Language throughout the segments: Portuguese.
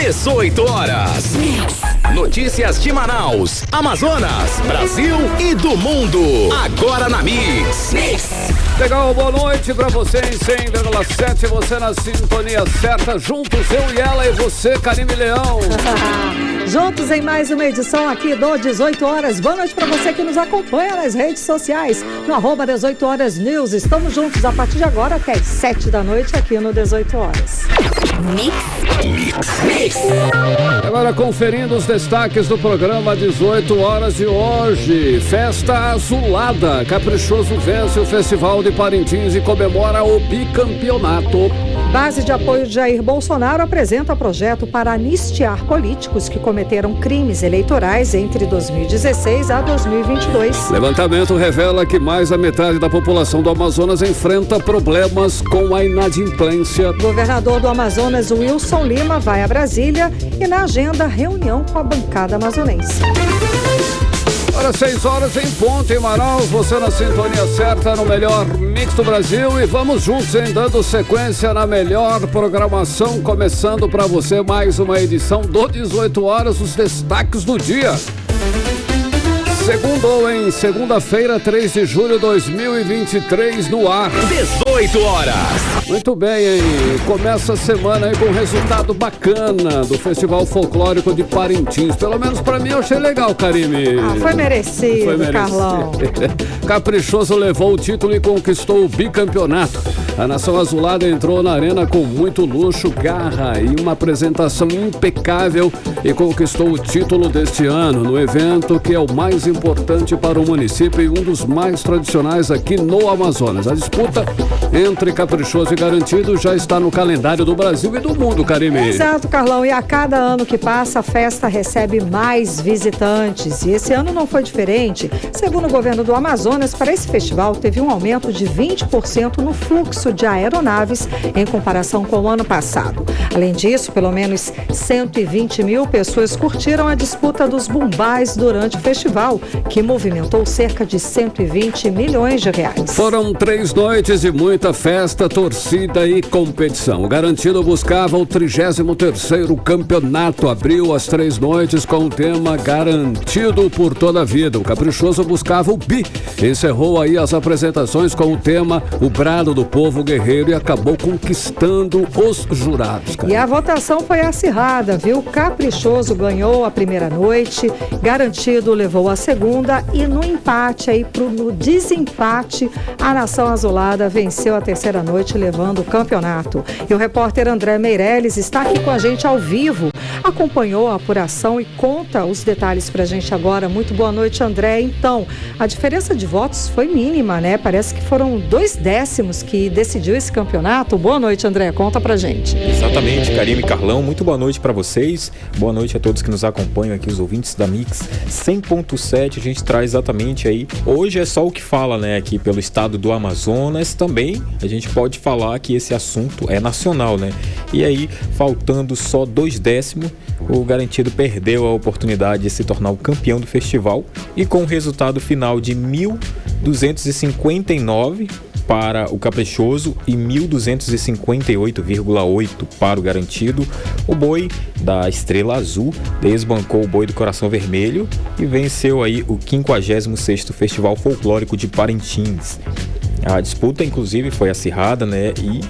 18 horas. Notícias de Manaus, Amazonas, Brasil e do mundo. Agora na Mix. Legal, boa noite pra você em 100,7. Você na sintonia certa. Juntos, eu e ela e você, Karime Leão. Juntos em mais uma edição aqui do 18 Horas. Boa noite pra você que nos acompanha nas redes sociais, no @ 18 Horas News. Estamos juntos a partir de agora até as 7 da noite aqui no 18 Horas. Mix. Agora conferindo os destaques do programa 18 Horas de hoje. Festa Azulada. Caprichoso vence o Festival de Parintins e comemora o bicampeonato. Base de apoio de Jair Bolsonaro apresenta projeto para anistiar políticos que cometeram crimes eleitorais entre 2016 a 2022. Levantamento revela que mais da metade da população do Amazonas enfrenta problemas com a inadimplência. Governador do Amazonas, Wilson Lima, vai a Brasília e na agenda, reunião com a bancada amazonense. Agora 6 horas em ponto em Manaus, você na sintonia certa no melhor mix do Brasil e vamos juntos, hein, dando sequência na melhor programação, começando para você mais uma edição do 18 Horas, os destaques do dia. Segunda-feira, 3 de julho de 2023, no ar. 18 horas. Muito bem, hein? Começa a semana aí com um resultado bacana do Festival Folclórico de Parintins. Pelo menos pra mim eu achei legal, Karime. Foi merecido, Carlão. Caprichoso levou o título e conquistou o bicampeonato. A Nação Azulada entrou na arena com muito luxo, garra e uma apresentação impecável e conquistou o título deste ano no evento que é o mais importante para o município e um dos mais tradicionais aqui no Amazonas. A disputa entre Caprichoso e Garantido já está no calendário do Brasil e do mundo, Karime. Exato, Carlão. E a cada ano que passa, a festa recebe mais visitantes. E esse ano não foi diferente. Segundo o governo do Amazonas, para esse festival teve um aumento de 20% no fluxo de aeronaves em comparação com o ano passado. Além disso, pelo menos 120 mil pessoas curtiram a disputa dos bumbás durante o festival, que movimentou cerca de 120 milhões de reais. Foram 3 noites de muita festa, torcida e competição. O Garantido buscava o 33º campeonato. Abriu as 3 noites com o tema Garantido por toda a vida. O Caprichoso buscava o bi. Encerrou aí as apresentações com o tema O Brado do Povo Guerreiro e acabou conquistando os jurados, cara. E a votação foi acirrada, viu? Caprichoso ganhou a primeira noite, Garantido levou a segunda e no empate no desempate, a Nação Azulada venceu a terceira noite, levando o campeonato. E o repórter André Meirelles está aqui com a gente ao vivo, acompanhou a apuração e conta os detalhes pra gente agora. Muito boa noite, André. Então, a diferença de votos foi mínima, né? Parece que foram 2/10 que decidiu esse campeonato. Boa noite, André. Conta pra gente. Exatamente, Karime e Carlão. Muito boa noite pra vocês. Boa noite a todos que nos acompanham aqui, os ouvintes da Mix 100.7. A gente traz exatamente aí. Hoje é só o que fala, né? Aqui pelo estado do Amazonas. Também a gente pode falar que esse assunto é nacional, né? E aí, faltando só 2/10, o Garantido perdeu a oportunidade de se tornar o campeão do festival e com o resultado final de 1.259 para o Caprichoso e 1.258,8 para o Garantido. O boi da Estrela Azul desbancou o boi do Coração Vermelho e venceu aí o 56º Festival Folclórico de Parintins. A disputa, inclusive, foi acirrada, né? E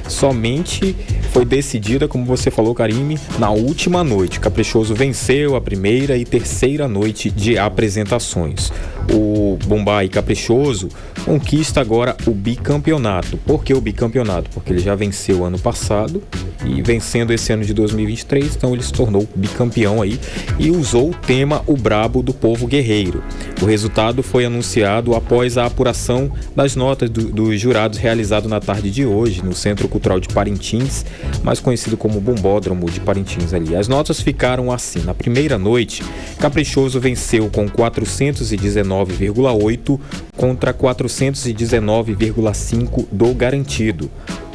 somente foi decidida, como você falou, Karime, na última noite. Caprichoso venceu a primeira e terceira noite de apresentações. O Bumbá Caprichoso conquista agora o bicampeonato. Por que o bicampeonato? Porque ele já venceu ano passado e vencendo esse ano de 2023, então ele se tornou bicampeão aí e usou o tema O Brabo do Povo Guerreiro. O resultado foi anunciado após a apuração das notas dos jurados realizado na tarde de hoje no Centro Cultural de Parintins, mais conhecido como Bombódromo de Parintins ali. As notas ficaram assim: na primeira noite, Caprichoso venceu com 419,8 contra 419,5 do Garantido.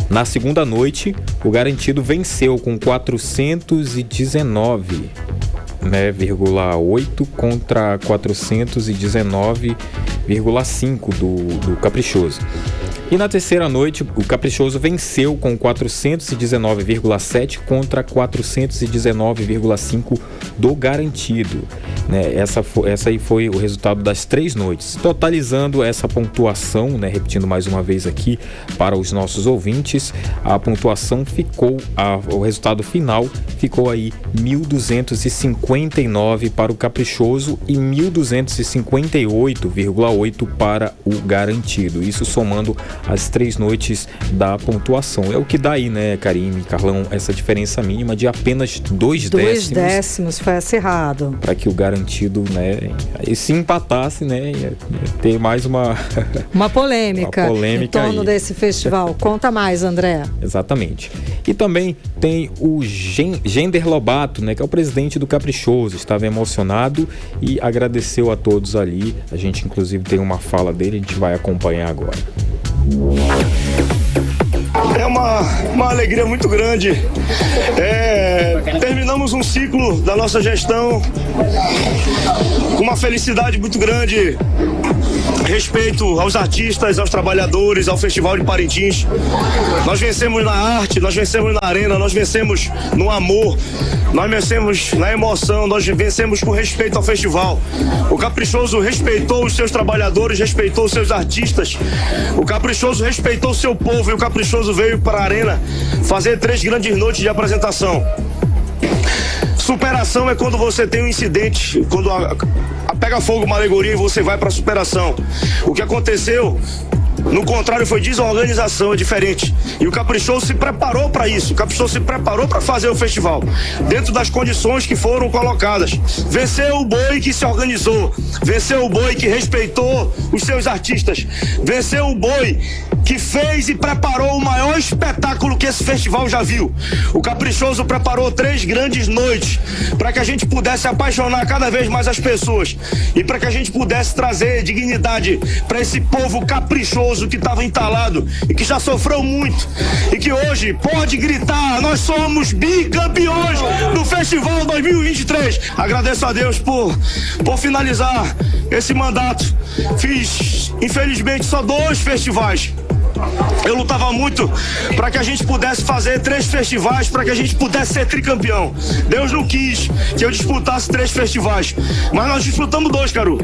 Na segunda noite, o Garantido venceu com 419,8 contra 419,5 do Caprichoso. E na terceira noite, o Caprichoso venceu com 419,7 contra 419,5 do Garantido. Né? Essa aí foi o resultado das 3 noites. Totalizando essa pontuação, né? Repetindo mais uma vez aqui para os nossos ouvintes, a pontuação ficou, o resultado final ficou aí 1.259 para o Caprichoso e 1.258,8 para o Garantido. Isso somando as 3 noites da pontuação. É o que dá aí, né, Karine, Carlão, essa diferença mínima de apenas 2 décimos. 2 décimos, foi acirrado. Para que o Garantido, né, e se empatasse, né, ia ter mais uma polêmica em torno desse festival. Conta mais, André. Exatamente. E também tem o Gender Lobato, né, que é o presidente do Caprichoso. Estava emocionado e agradeceu a todos ali. A gente, inclusive, tem uma fala dele, a gente vai acompanhar agora. É uma alegria muito grande. Terminamos um ciclo da nossa gestão com uma felicidade muito grande. Respeito aos artistas, aos trabalhadores, ao Festival de Parintins. Nós vencemos na arte, nós vencemos na arena, nós vencemos no amor, nós vencemos na emoção, nós vencemos com respeito ao festival. O Caprichoso respeitou os seus trabalhadores, respeitou os seus artistas. O Caprichoso respeitou o seu povo e o Caprichoso veio para a arena fazer 3 grandes noites de apresentação. Superação é quando você tem um incidente, quando pega fogo uma alegoria e você vai para a superação. O que aconteceu, no contrário, foi desorganização, é diferente. E o Caprichoso se preparou para isso. O Caprichoso se preparou para fazer o festival, dentro das condições que foram colocadas. Venceu o boi que se organizou. Venceu o boi que respeitou os seus artistas. Venceu o boi que fez e preparou o maior espetáculo que esse festival já viu. O Caprichoso preparou 3 grandes noites para que a gente pudesse apaixonar cada vez mais as pessoas e para que a gente pudesse trazer dignidade para esse povo caprichoso que estava entalado e que já sofreu muito e que hoje pode gritar: nós somos bicampeões do Festival 2023. Agradeço a Deus por finalizar esse mandato. Fiz, infelizmente, só 2 festivais. Eu lutava muito para que a gente pudesse fazer 3 festivais, para que a gente pudesse ser tricampeão. Deus não quis que eu disputasse 3 festivais, mas nós disputamos 2, Caru.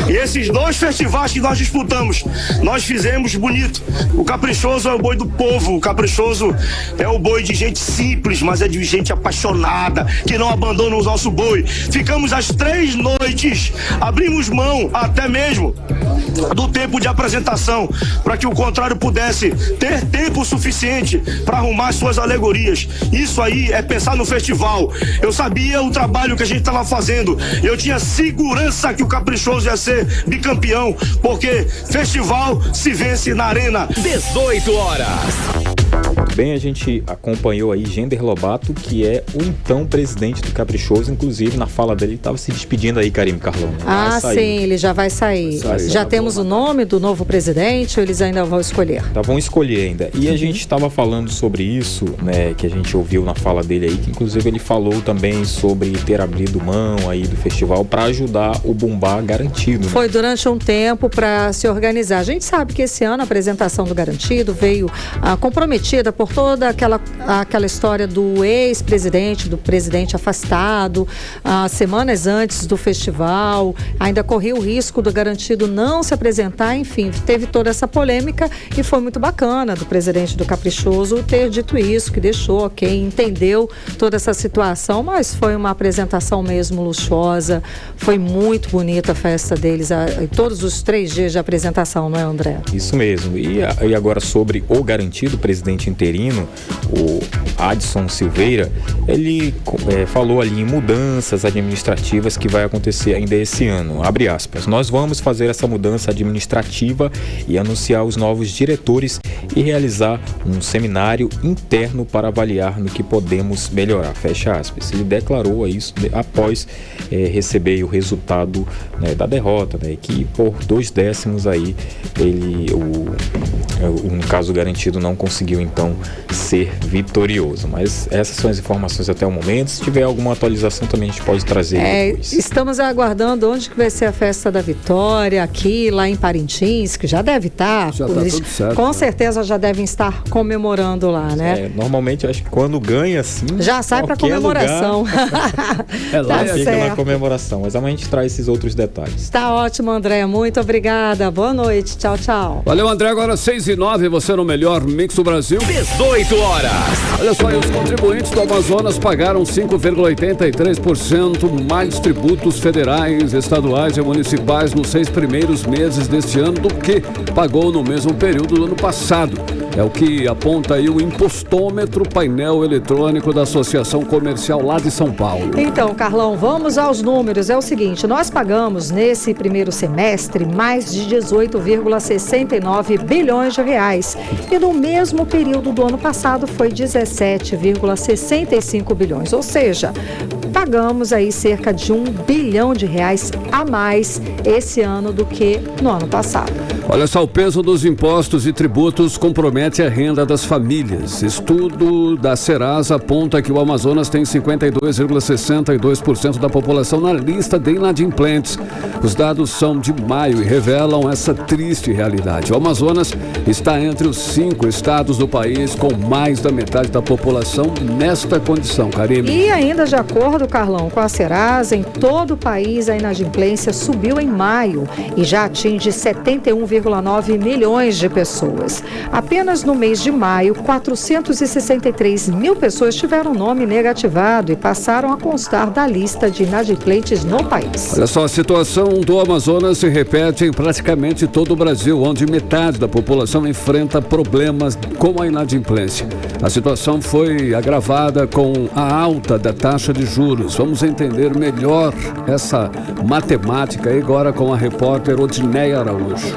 E esses 2 festivais que nós disputamos, nós fizemos bonito. O Caprichoso é o boi do povo, o Caprichoso é o boi de gente simples, mas é de gente apaixonada, que não abandona o nosso boi. Ficamos as 3 noites, abrimos mão até mesmo do tempo de apresentação, para que o contrário pudesse ter tempo suficiente para arrumar suas alegorias. Isso aí é pensar no festival. Eu sabia o trabalho que a gente estava fazendo. Eu tinha segurança que o Caprichoso ia ser bicampeão, porque festival se vence na arena. 18 horas. Bem, a gente acompanhou aí Gender Lobato, que é o então presidente do Caprichoso. Inclusive, na fala dele, ele estava se despedindo aí, Karine, Carlão. Sim, ele já vai sair. Já temos o nome do novo presidente ou eles ainda vão escolher? Vão escolher ainda. E a gente estava falando sobre isso, né, que a gente ouviu na fala dele aí, que inclusive ele falou também sobre ter abrido mão aí do festival para ajudar o Bumbá Garantido. Né? Foi durante um tempo para se organizar. A gente sabe que esse ano a apresentação do Garantido veio comprometida por toda aquela história do ex-presidente, do presidente afastado, semanas antes do festival, ainda corria o risco do Garantido não se apresentar, enfim, teve toda essa polêmica e foi muito bacana do presidente do Caprichoso ter dito isso, que deixou, quem entendeu toda essa situação, mas foi uma apresentação mesmo luxuosa, foi muito bonita a festa deles, todos os 3 dias de apresentação, não é, André? Isso mesmo. E agora sobre o Garantido, presidente interino, o Adson Silveira, ele falou ali em mudanças administrativas que vai acontecer ainda esse ano. Abre aspas. Nós vamos fazer essa mudança administrativa e anunciar os novos diretores e realizar um seminário interno para avaliar no que podemos melhorar. Fecha aspas. Ele declarou isso após receber o resultado, né, da derrota, né, que por 2 décimos aí no caso garantido, não conseguiu então ser vitorioso. Mas essas são as informações até o momento. Se tiver alguma atualização também a gente pode trazer depois. Estamos aguardando onde que vai ser a festa da vitória, aqui, lá em Parintins, que já deve estar. Já está tudo certo. Com certeza já devem estar comemorando lá, né? Normalmente eu acho que quando ganha assim, já sai para comemoração. Lá tá fica certo. na comemoração. Mas amanhã a gente traz esses outros detalhes. Tá ótimo, André. Muito obrigada. Boa noite. Tchau, tchau. Valeu, André. Agora 6h09, você no melhor mix do Brasil. 18 horas. Olha só, os contribuintes do Amazonas pagaram 5,83% mais tributos federais, estaduais e municipais nos 6 primeiros meses deste ano do que pagou no mesmo período do ano passado. É o que aponta aí o impostômetro, painel eletrônico da Associação Comercial lá de São Paulo. Então, Carlão, vamos aos números. É o seguinte, nós pagamos nesse primeiro semestre mais de 18,69 bilhões de reais. E no mesmo período do ano passado foi 17,65 bilhões. Ou seja, pagamos aí cerca de 1 bilhão de reais a mais esse ano do que no ano passado. Olha só, o peso dos impostos e tributos compromete a renda das famílias. Estudo da Serasa aponta que o Amazonas tem 52,62% da população na lista de inadimplentes. Os dados são de maio e revelam essa triste realidade. O Amazonas está entre os 5 estados do país com mais da metade da população nesta condição, Karime. E ainda de acordo, Carlão, com a Serasa, em todo o país a inadimplência subiu em maio e já atinge 71,9 milhões de pessoas. Apenas no mês de maio, 463 mil pessoas tiveram nome negativado e passaram a constar da lista de inadimplentes no país. Olha só, a situação do Amazonas se repete em praticamente todo o Brasil, onde metade da população enfrenta problemas com a inadimplência. A situação foi agravada com a alta da taxa de juros. Vamos entender melhor essa matemática agora com a repórter Odineia Araújo.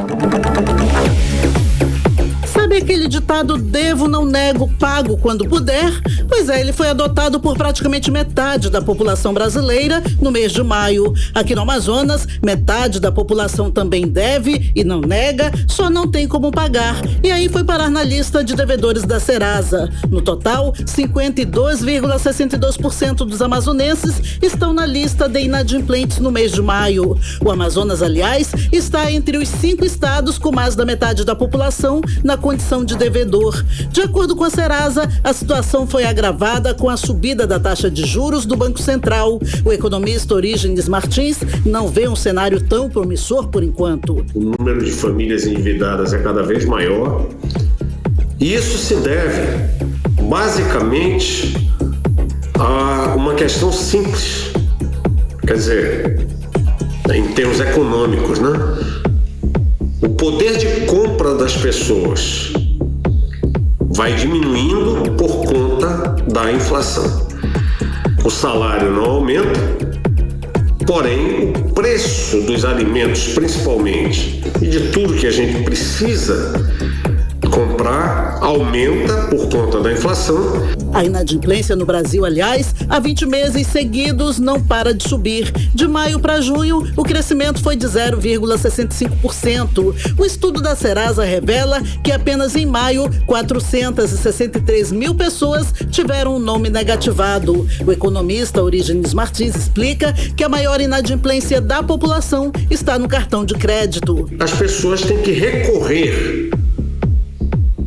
Sabe aquele ditado devo, não nego, pago quando puder? Pois é, ele foi adotado por praticamente metade da população brasileira no mês de maio. Aqui no Amazonas, metade da população também deve e não nega, só não tem como pagar. E aí foi parar na lista de devedores da Serasa. No total, 52,62% dos amazonenses estão na lista de inadimplentes no mês de maio. O Amazonas, aliás, está entre os 5 estados com mais da metade da população na condição de devedor. De acordo com a Serasa, a situação foi agravada com a subida da taxa de juros do Banco Central. O economista Orígenes Martins não vê um cenário tão promissor por enquanto. O número de famílias endividadas é cada vez maior e isso se deve basicamente a uma questão simples, quer dizer, em termos econômicos, né? O poder de compra das pessoas vai diminuindo por conta da inflação. O salário não aumenta, porém o preço dos alimentos, principalmente, e de tudo que a gente precisa comprar, aumenta por conta da inflação. A inadimplência no Brasil, aliás, há 20 meses seguidos não para de subir. De maio para junho, o crescimento foi de 0,65%. O estudo da Serasa revela que apenas em maio, 463 mil pessoas tiveram um nome negativado. O economista Orígenes Martins explica que a maior inadimplência da população está no cartão de crédito. As pessoas têm que recorrer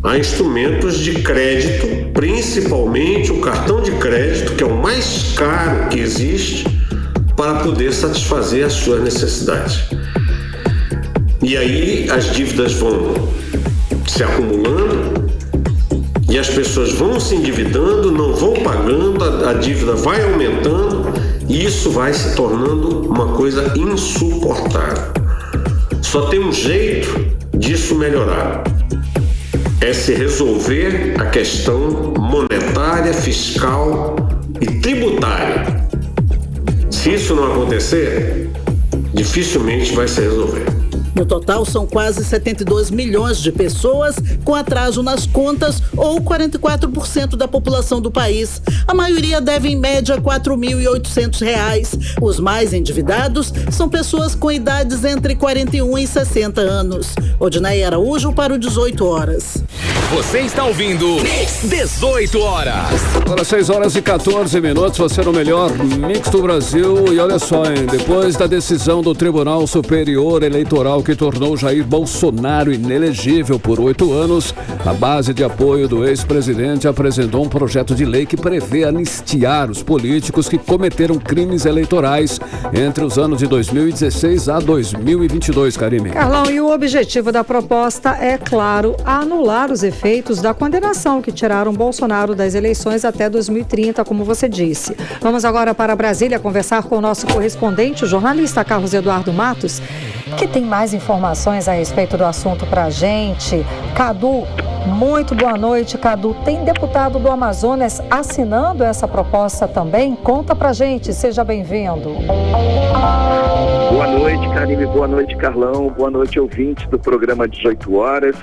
a instrumentos de crédito, principalmente o cartão de crédito, que é o mais caro que existe, para poder satisfazer as suas necessidades. E aí as dívidas vão se acumulando e as pessoas vão se endividando, não vão pagando, a dívida vai aumentando e isso vai se tornando uma coisa insuportável. Só tem um jeito disso melhorar. É se resolver a questão monetária, fiscal e tributária. Se isso não acontecer, dificilmente vai se resolver. No total, são quase 72 milhões de pessoas com atraso nas contas, ou 44% da população do país. A maioria deve, em média, R$ 4.800. Os mais endividados são pessoas com idades entre 41 e 60 anos. Odinaia Araújo para o 18 horas. Você está ouvindo 18 horas. Agora 6h14, você no melhor Mix do Brasil. E olha só, hein? Depois da decisão do Tribunal Superior Eleitoral que tornou Jair Bolsonaro inelegível por 8 anos, a base de apoio do ex-presidente apresentou um projeto de lei que prevê anistiar os políticos que cometeram crimes eleitorais entre os anos de 2016 a 2022, Karine. Carlão, e o objetivo da proposta é, claro, anular os efeitos da condenação que tiraram Bolsonaro das eleições até 2030, como você disse. Vamos agora para Brasília conversar com o nosso correspondente, o jornalista Carlos Eduardo Matos, que tem mais informações a respeito do assunto para a gente. Cadu, muito boa noite, Cadu. Tem deputado do Amazonas assinando essa proposta também? Conta pra gente, seja bem-vindo. Boa noite, Karine. Boa noite, Carlão. Boa noite, ouvintes do programa 18 horas.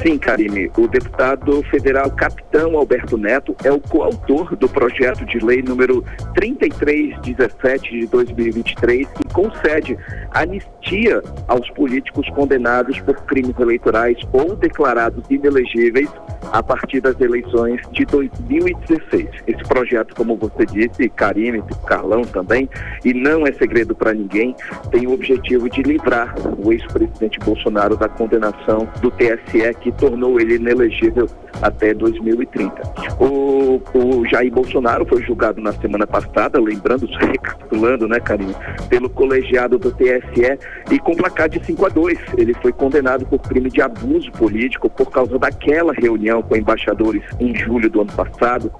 Sim, Karine, o deputado federal Capitão Alberto Neto é o coautor do projeto de lei número 3317 de 2023, que concede anistia aos políticos condenados por crimes eleitorais ou declarados inelegíveis a partir das eleições de 2016. Esse projeto, como você disse, Karine, Carlão também, e não é segredo para ninguém, tem o objetivo de livrar o ex-presidente Bolsonaro da condenação do TSE, que tornou ele inelegível até 2030. O Jair Bolsonaro foi julgado na semana passada, recapitulando, né, Karine, pelo colegiado do TSE, e com placar de 5-2. Ele foi condenado por crime de abuso político por causa daquela reunião com embaixadores em julho do ano passado,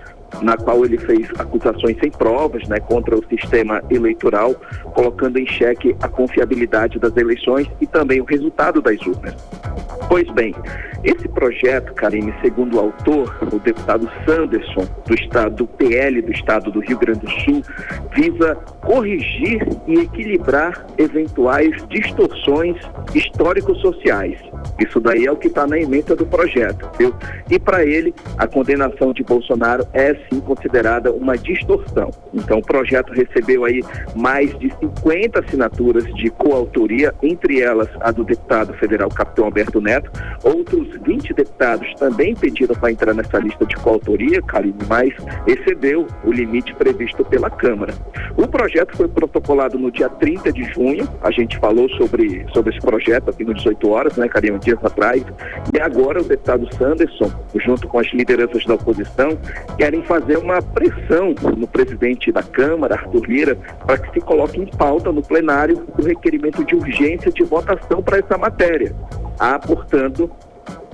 na qual ele fez acusações sem provas, né, contra o sistema eleitoral, colocando em xeque a confiabilidade das eleições e também o resultado das urnas. Pois bem, esse projeto, Karine, segundo o autor, o deputado Sanderson, do PL do estado do Rio Grande do Sul, visa corrigir e equilibrar eventuais distorções histórico-sociais. Isso daí é o que está na ementa do projeto, viu? E para ele, a condenação de Bolsonaro é sim considerada uma distorção. Então o projeto recebeu aí mais de 50 assinaturas de coautoria, entre elas a do deputado federal Capitão Alberto Neto. Outros 20 deputados também pediram para entrar nessa lista de coautoria, Karine, mas excedeu o limite previsto pela Câmara. O projeto foi protocolado no dia 30 de junho, a gente falou sobre esse projeto aqui no 18 horas, né, Karine, dias atrás, e agora o deputado Sanderson, junto com as lideranças da oposição, querem fazer uma pressão no presidente da Câmara, Arthur Lira, para que se coloque em pauta no plenário o requerimento de urgência de votação para essa matéria. Há, portanto,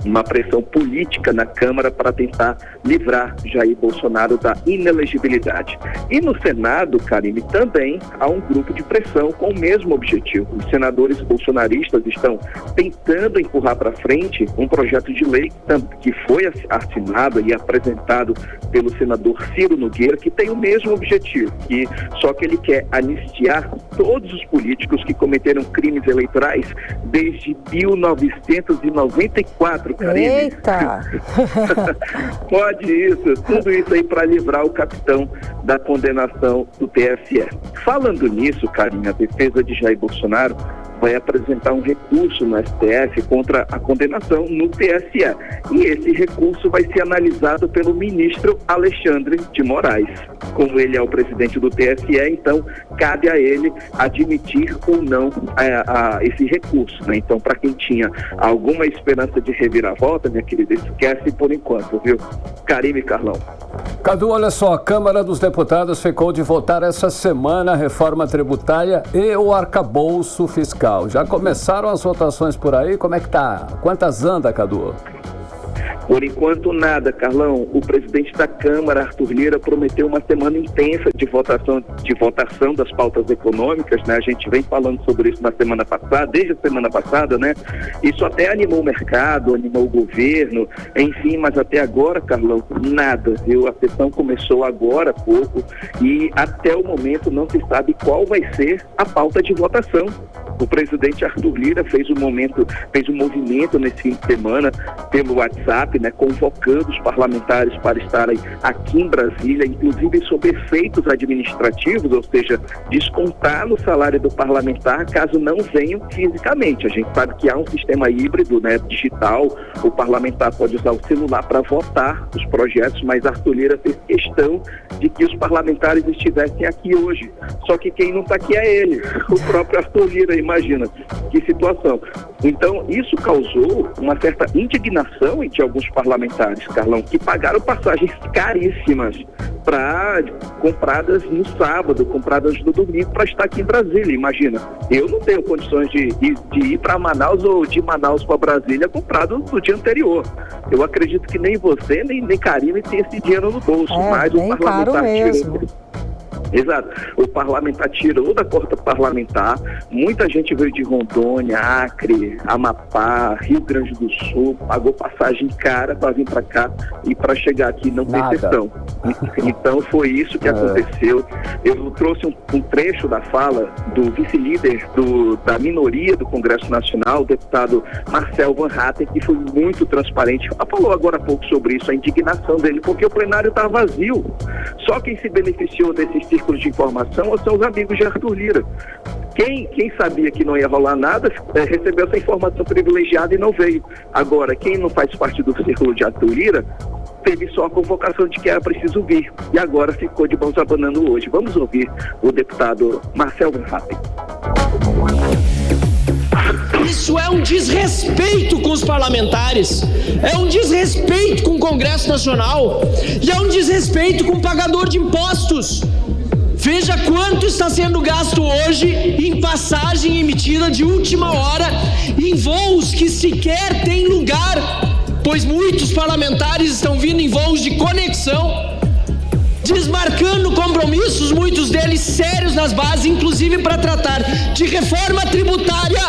uma pressão política na Câmara para tentar livrar Jair Bolsonaro da inelegibilidade. E no Senado, Karine, também há um grupo de pressão com o mesmo objetivo. Os senadores bolsonaristas estão tentando empurrar para frente um projeto de lei que foi assinado e apresentado pelo senador Ciro Nogueira, que tem o mesmo objetivo, só que ele quer anistiar todos os políticos que cometeram crimes eleitorais desde 1994, Karine. Eita! Pode isso, tudo isso aí para livrar o capitão da condenação do TSE. Falando nisso, Karine, a defesa de Jair Bolsonaro vai apresentar um recurso no STF contra a condenação no TSE. E esse recurso vai ser analisado pelo ministro Alexandre de Moraes. Como ele é o presidente do TSE, então cabe a ele admitir ou não esse recurso, né? Então, para quem tinha alguma esperança de reviravolta, minha querida, esquece por enquanto, viu? Karine e Carlão. Cadu, olha só, a Câmara dos Deputados ficou de votar essa semana a reforma tributária e o arcabouço fiscal. Já começaram as votações por aí? Como é que tá? Quantas anda, Cadu? Por enquanto, nada, Carlão. O presidente da Câmara, Arthur Lira, prometeu uma semana intensa de votação das pautas econômicas, né? A gente vem falando sobre isso desde a semana passada, né? Isso até animou o mercado, animou o governo, enfim, mas até agora, Carlão, nada, viu? A sessão começou agora há pouco e até o momento não se sabe qual vai ser a pauta de votação. O presidente Arthur Lira fez um movimento nesse fim de semana pelo WhatsApp, né, convocando os parlamentares para estarem aqui em Brasília, inclusive sob efeitos administrativos, ou seja, descontar no salário do parlamentar caso não venham fisicamente. A gente sabe que há um sistema híbrido, né, digital. O parlamentar pode usar o celular para votar os projetos, mas Arthur Lira fez questão de que os parlamentares estivessem aqui hoje. Só que quem não está aqui é ele, o próprio Arthur Lira. Imagina que situação. Então, isso causou uma certa indignação entre alguns parlamentares, Carlão, que pagaram passagens caríssimas compradas no sábado, compradas no domingo, para estar aqui em Brasília. Imagina, eu não tenho condições de ir para Manaus ou de Manaus para Brasília comprado no dia anterior. Eu acredito que nem você, nem Karine tem esse dinheiro no bolso, mas o parlamentar tirou. Exato. O parlamentar tirou da cota parlamentar. Muita gente veio de Rondônia, Acre, Amapá, Rio Grande do Sul, pagou passagem cara para vir para cá e para chegar aqui não tem exceção. Então foi isso que aconteceu. Eu trouxe um trecho da fala do vice-líder da minoria do Congresso Nacional, o deputado Marcel Van Hatten, que foi muito transparente. Falou agora há pouco sobre isso, a indignação dele, porque o plenário está vazio. Só quem se beneficiou desses círculos de informação são os amigos de Arthur Lira. Quem sabia que não ia rolar nada, recebeu essa informação privilegiada e não veio. Agora, quem não faz parte do círculo de Arthur Lira, teve só a convocação de que era preciso vir. E agora ficou de mãos abanando hoje. Vamos ouvir o deputado Marcel Van Hatten. Isso é um desrespeito com os parlamentares, é um desrespeito com o Congresso Nacional e é um desrespeito com o pagador de impostos. Veja quanto está sendo gasto hoje em passagem emitida de última hora, em voos que sequer têm lugar, pois muitos parlamentares estão vindo em voos de conexão, desmarcando compromissos, muitos deles sérios nas bases, inclusive para tratar de reforma tributária,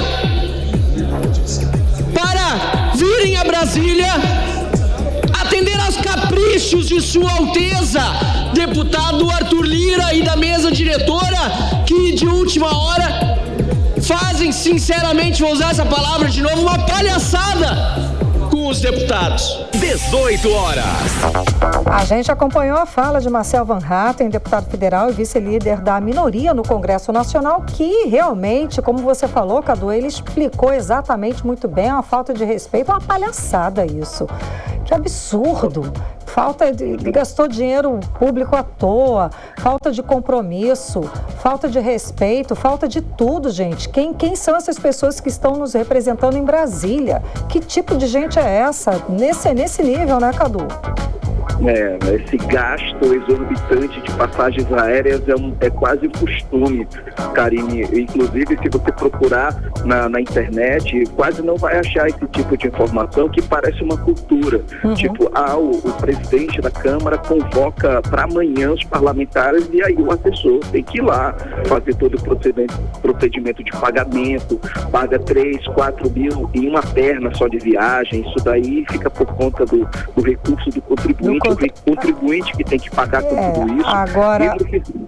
para virem a Brasília atender aos caprichos de Sua Alteza, deputado Arthur Lira e da mesa diretora, que de última hora fazem, sinceramente, vou usar essa palavra de novo, uma palhaçada com os deputados. 18 horas. A gente acompanhou a fala de Marcel Van Hatten, deputado federal e vice-líder da minoria no Congresso Nacional, que realmente, como você falou, Cadu, ele explicou exatamente muito bem, uma falta de respeito, uma palhaçada isso. Que absurdo. Gastou dinheiro público à toa, falta de compromisso, falta de respeito, falta de tudo, gente. Quem são essas pessoas que estão nos representando em Brasília? Que tipo de gente é essa? Nesse nível, né, Cadu? Esse gasto exorbitante de passagens aéreas é quase um costume, Karine. Inclusive, se você procurar na internet, quase não vai achar esse tipo de informação que parece uma cultura. Tipo, o presidente da Câmara convoca para amanhã os parlamentares e aí o assessor tem que ir lá fazer todo o procedimento de pagamento, paga 3, 4 mil em uma perna só de viagem. Isso daí fica por conta do recurso do contribuinte. O contribuinte que tem que pagar com tudo isso. Agora,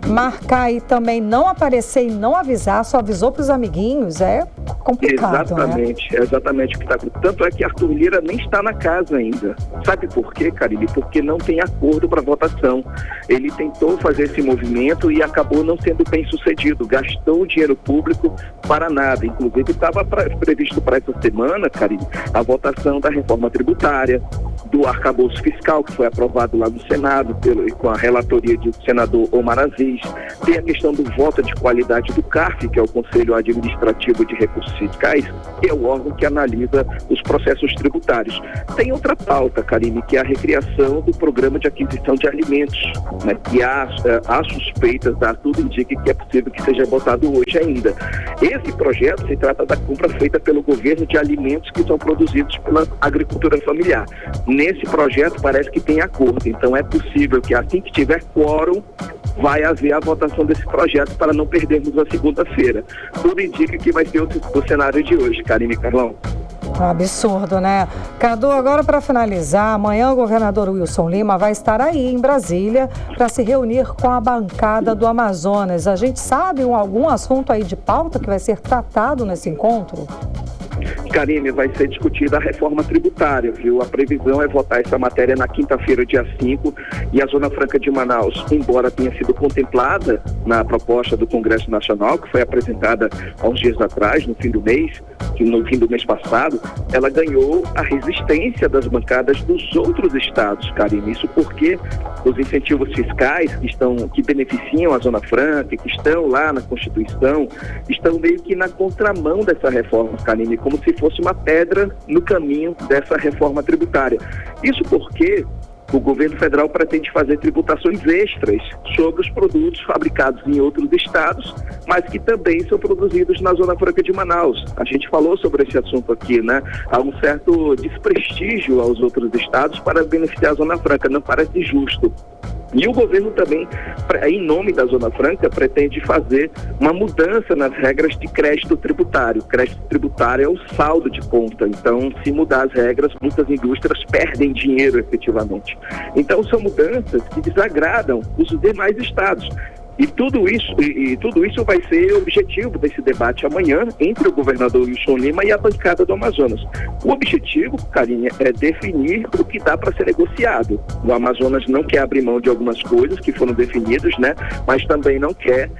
marcar e também não aparecer e não avisar, só avisou para os amiguinhos, é complicado. Exatamente, né? Exatamente o que está acontecendo. Tanto é que Arthur Lira nem está na casa ainda. Sabe por quê, Karine? Porque não tem acordo para votação. Ele tentou fazer esse movimento e acabou não sendo bem sucedido. Gastou o dinheiro público para nada. Inclusive, estava previsto para essa semana, Karine, a votação da reforma tributária, do arcabouço fiscal, que foi aprovado lá no Senado com a relatoria do senador Omar Aziz. Tem a questão do voto de qualidade do CARF, que é o Conselho Administrativo de Recursos Fiscais, que é o órgão que analisa os processos tributários. Tem outra pauta, Karine, que é a recriação do programa de aquisição de alimentos, né, que há suspeitas, tudo indica que é possível que seja votado hoje ainda. Esse projeto se trata da compra feita pelo governo de alimentos que são produzidos pela agricultura familiar. Nesse projeto parece que tem acordo, então é possível que assim que tiver quórum, vai haver a votação desse projeto para não perdermos a segunda-feira. Tudo indica que vai ser o cenário de hoje, Karine e Carlão. Um absurdo, né? Cadu, agora para finalizar, amanhã o governador Wilson Lima vai estar aí em Brasília para se reunir com a bancada do Amazonas. A gente sabe algum assunto aí de pauta que vai ser tratado nesse encontro? Karine, vai ser discutida a reforma tributária, viu? A previsão é votar essa matéria na quinta-feira, dia 5, e a Zona Franca de Manaus, embora tenha sido contemplada na proposta do Congresso Nacional, que foi apresentada há uns dias atrás, no fim do mês passado, ela ganhou a resistência das bancadas dos outros estados, Karine. Isso porque os incentivos fiscais que beneficiam a Zona Franca, que estão lá na Constituição, estão meio que na contramão dessa reforma, Karine, como se fosse uma pedra no caminho dessa reforma tributária. Isso porque o governo federal pretende fazer tributações extras sobre os produtos fabricados em outros estados, mas que também são produzidos na Zona Franca de Manaus. A gente falou sobre esse assunto aqui, né? Há um certo desprestígio aos outros estados para beneficiar a Zona Franca, não parece justo. E o governo também, em nome da Zona Franca, pretende fazer uma mudança nas regras de crédito tributário. Crédito tributário é o saldo de conta. Então, se mudar as regras, muitas indústrias perdem dinheiro efetivamente. Então, são mudanças que desagradam os demais estados. E tudo isso vai ser objetivo desse debate amanhã entre o governador Wilson Lima e a bancada do Amazonas. O objetivo, Karine, é definir o que dá para ser negociado. O Amazonas não quer abrir mão de algumas coisas que foram definidas, né? Mas também não quer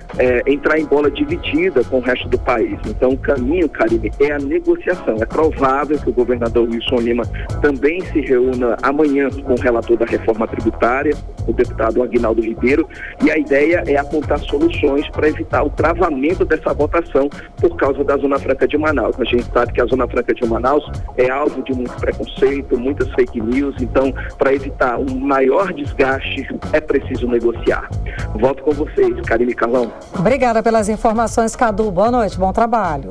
entrar em bola dividida com o resto do país. Então, o caminho, Karine, é a negociação. É provável que o governador Wilson Lima também se reúna amanhã com o relator da reforma tributária, o deputado Aguinaldo Ribeiro, e a ideia é apontar soluções para evitar o travamento dessa votação por causa da Zona Franca de Manaus. A gente sabe que a Zona Franca de Manaus é alvo de muito preconceito, muitas fake news, então, para evitar um maior desgaste, é preciso negociar. Volto com vocês, Karine e Carlão. Obrigada pelas informações, Cadu. Boa noite, bom trabalho.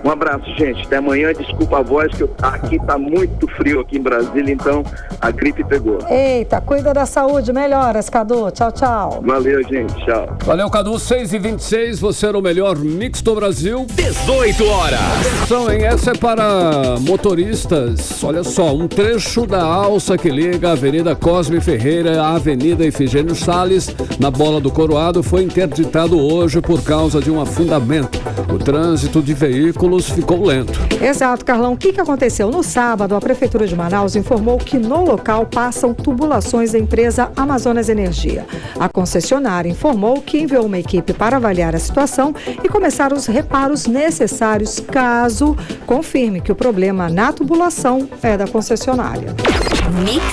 Um abraço, gente. Até amanhã. Desculpa a voz, que aqui tá muito frio aqui em Brasília, então a gripe pegou. Eita, cuida da saúde. Melhoras, Cadu. Tchau, tchau. Valeu, gente. Tchau. Valeu, Cadu. 6h26, você era o melhor mix do Brasil. 18 horas. Atenção, hein? Essa é para motoristas. Olha só, um trecho da alça que liga a Avenida Cosme Ferreira à Avenida Ifigênio Salles, na Bola do Coroado, foi interditado hoje por causa de um afundamento. O trânsito de veículos ficou lento. Exato, Carlão. O que aconteceu? No sábado, a Prefeitura de Manaus informou que no local passam tubulações da empresa Amazonas Energia. A concessionária informou que enviou uma equipe para avaliar a situação e começar os reparos necessários caso confirme que o problema na tubulação é da concessionária. Mix.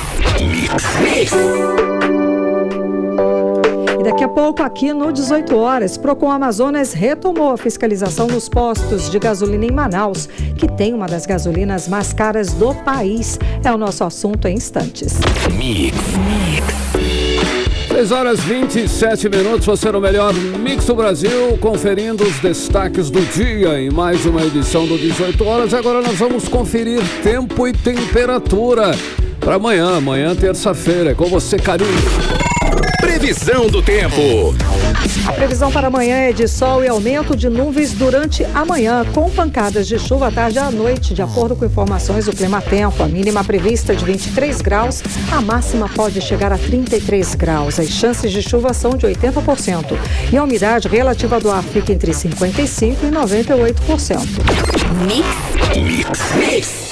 Daqui a pouco, aqui no 18 horas, Procon Amazonas retomou a fiscalização nos postos de gasolina em Manaus, que tem uma das gasolinas mais caras do país. É o nosso assunto em instantes. Mix. 6h27, você no melhor Mix do Brasil, conferindo os destaques do dia em mais uma edição do 18 horas. Agora nós vamos conferir tempo e temperatura para amanhã, terça-feira. É com você, Karine. Previsão do tempo. A previsão para amanhã é de sol e aumento de nuvens durante a manhã, com pancadas de chuva à tarde e à noite, de acordo com informações do Climatempo. A mínima prevista é de 23 graus, a máxima pode chegar a 33 graus. As chances de chuva são de 80% e a umidade relativa do ar fica entre 55% e 98%. Mix.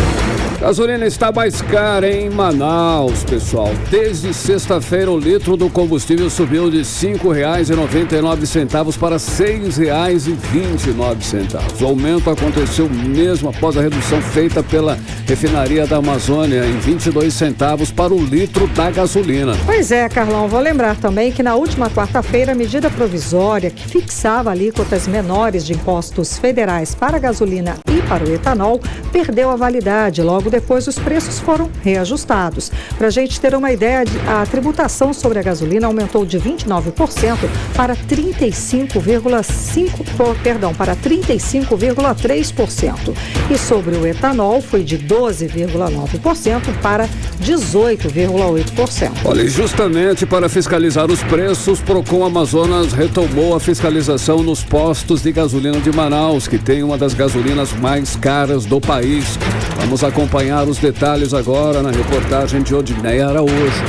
Gasolina está mais cara em Manaus, pessoal. Desde sexta-feira, o litro do combustível subiu de R$ 5,99 para R$ 6,29. O aumento aconteceu mesmo após a redução feita pela refinaria da Amazônia em 22 centavos para o litro da gasolina. Pois é, Carlão. Vou lembrar também que na última quarta-feira, a medida provisória que fixava alíquotas menores de impostos federais para a gasolina e para o etanol perdeu a validade. Logo depois, os preços foram reajustados. Para a gente ter uma ideia, a tributação sobre a gasolina aumentou de 29% para 35,3%. E sobre o etanol foi de 12,9% para 18,8%. Olha, e justamente para fiscalizar os preços, Procon Amazonas retomou a fiscalização nos postos de gasolina de Manaus, que tem uma das gasolinas mais mais caras do país. Vamos acompanhar os detalhes agora na reportagem de Odneia Araújo.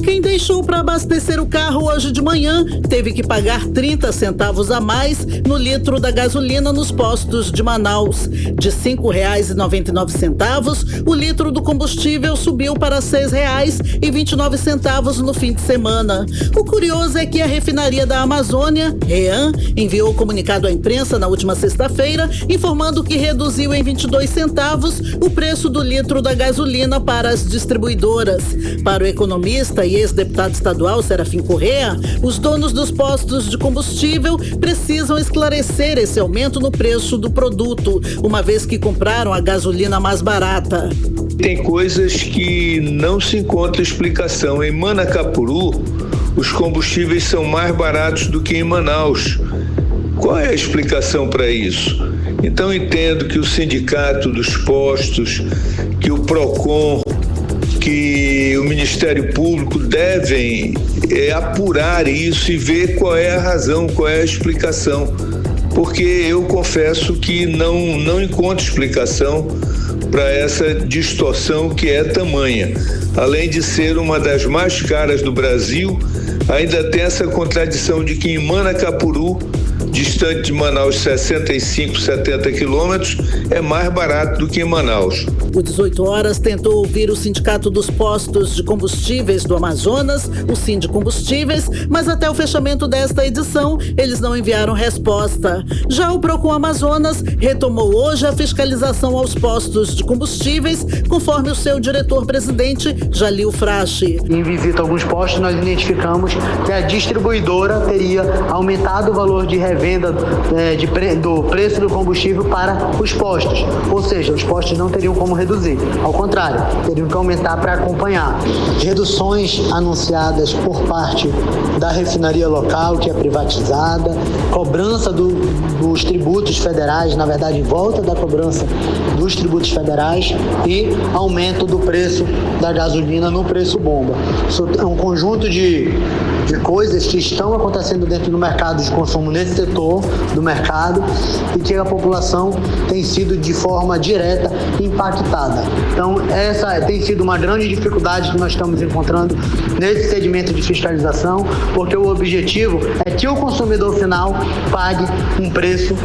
Quem deixou para abastecer o carro hoje de manhã teve que pagar 30 centavos a mais no litro da gasolina nos postos de Manaus. De R$ 5,99, o litro do combustível subiu para R$ 6,29 no fim de semana. O curioso é que a refinaria da Amazônia, REAM, enviou comunicado à imprensa na última sexta-feira, informando que reduziu em 22 centavos o preço do litro da gasolina para as distribuidoras. Para o economista e ex-deputado estadual Serafim Correa, os donos dos postos de combustível precisam esclarecer esse aumento no preço do produto, uma vez que compraram a gasolina mais barata. Tem coisas que não se encontra explicação. Em Manacapuru, os combustíveis são mais baratos do que em Manaus. Qual é a explicação para isso? Então entendo que o sindicato dos postos, que o PROCON, que o Ministério Público devem apurar isso e ver qual é a razão, qual é a explicação. Porque eu confesso que não encontro explicação para essa distorção que é tamanha. Além de ser uma das mais caras do Brasil, ainda tem essa contradição de que em Manacapuru, distante de Manaus 65, 70 quilômetros, é mais barato do que em Manaus. O 18 Horas tentou ouvir o Sindicato dos Postos de Combustíveis do Amazonas, o Sindicombustíveis, mas até o fechamento desta edição, eles não enviaram resposta. Já o Procon Amazonas retomou hoje a fiscalização aos postos de combustíveis, conforme o seu diretor-presidente, Jalil Frache. Em visita a alguns postos, nós identificamos que a distribuidora teria aumentado o valor de revenda do preço do combustível para os postos. Ou seja, os postos não teriam como reduzir. Ao contrário, teriam que aumentar para acompanhar. Reduções anunciadas por parte da refinaria local, que é privatizada, cobrança dos tributos federais, na verdade, volta da cobrança dos tributos federais e aumento do preço da gasolina no preço bomba. Isso é um conjunto de coisas que estão acontecendo dentro do mercado de consumo nesse setor do mercado e que a população tem sido de forma direta impactada. Então essa tem sido uma grande dificuldade que nós estamos encontrando nesse segmento de fiscalização, porque o objetivo é que o consumidor final pague um preço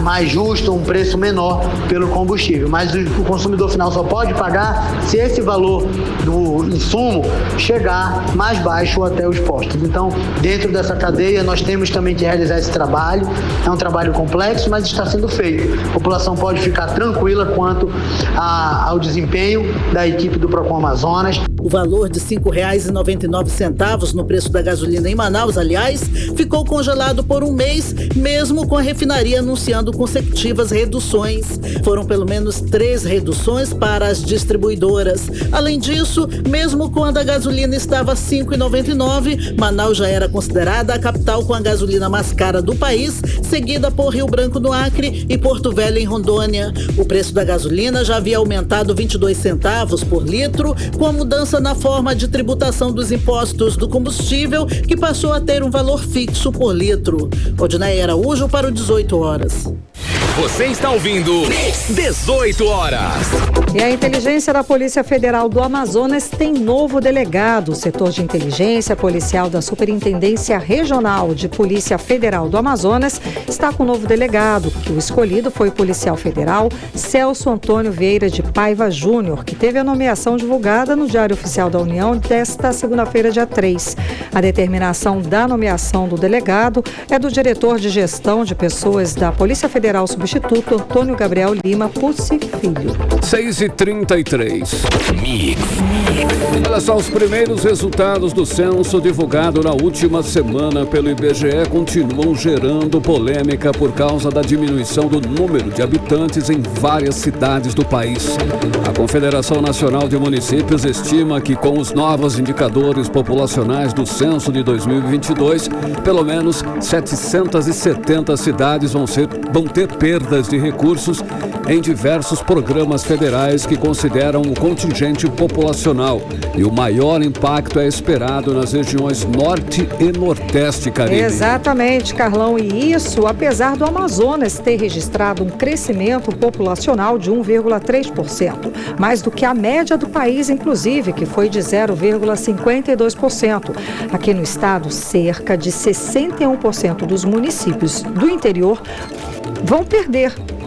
mais justo, um preço menor pelo combustível, mas o consumidor final só pode pagar se esse valor do insumo chegar mais baixo até os postos. Então, dentro dessa cadeia, nós temos também que realizar esse trabalho. É um trabalho complexo, mas está sendo feito. A população pode ficar tranquila quanto ao desempenho da equipe do Procon Amazonas. O valor de R$ 5,99 no preço da gasolina em Manaus, aliás, ficou congelado por um mês, mesmo com a refinaria anunciando consecutivas reduções. Foram pelo menos 3 reduções para as distribuidoras. Além disso, mesmo quando a gasolina estava R$ 5,99, Manaus já era considerada a capital com a gasolina mais cara do país, seguida por Rio Branco no Acre e Porto Velho em Rondônia. O preço da gasolina já havia aumentado 22 centavos por litro, com a mudança na forma de tributação dos impostos do combustível, que passou a ter um valor fixo por litro. Odneia Araújo para o 18 Horas. Você está ouvindo 18 Horas. E a inteligência da Polícia Federal do Amazonas tem novo delegado. O setor de inteligência policial da Superintendência Regional de Polícia Federal do Amazonas está com um novo delegado, que o escolhido foi o policial federal Celso Antônio Vieira de Paiva Júnior, que teve a nomeação divulgada no Diário Oficial da União desta segunda-feira, dia 3. A determinação da nomeação do delegado é do diretor de gestão de pessoas da Polícia Federal substituto Antônio Gabriel Lima Pucci Filho. 6h33. Olha só, os primeiros resultados do censo divulgado na última semana pelo IBGE continuam gerando polêmica por causa da diminuição do número de habitantes em várias cidades do país. A Confederação Nacional de Municípios estima que com os novos indicadores populacionais do censo de 2022, pelo menos 770 cidades vão ter perda perdas de recursos em diversos programas federais que consideram o contingente populacional. E o maior impacto é esperado nas regiões Norte e Nordeste, Karine. Exatamente, Carlão. E isso, apesar do Amazonas ter registrado um crescimento populacional de 1,3%, mais do que a média do país, inclusive, que foi de 0,52%. Aqui no estado, cerca de 61% dos municípios do interior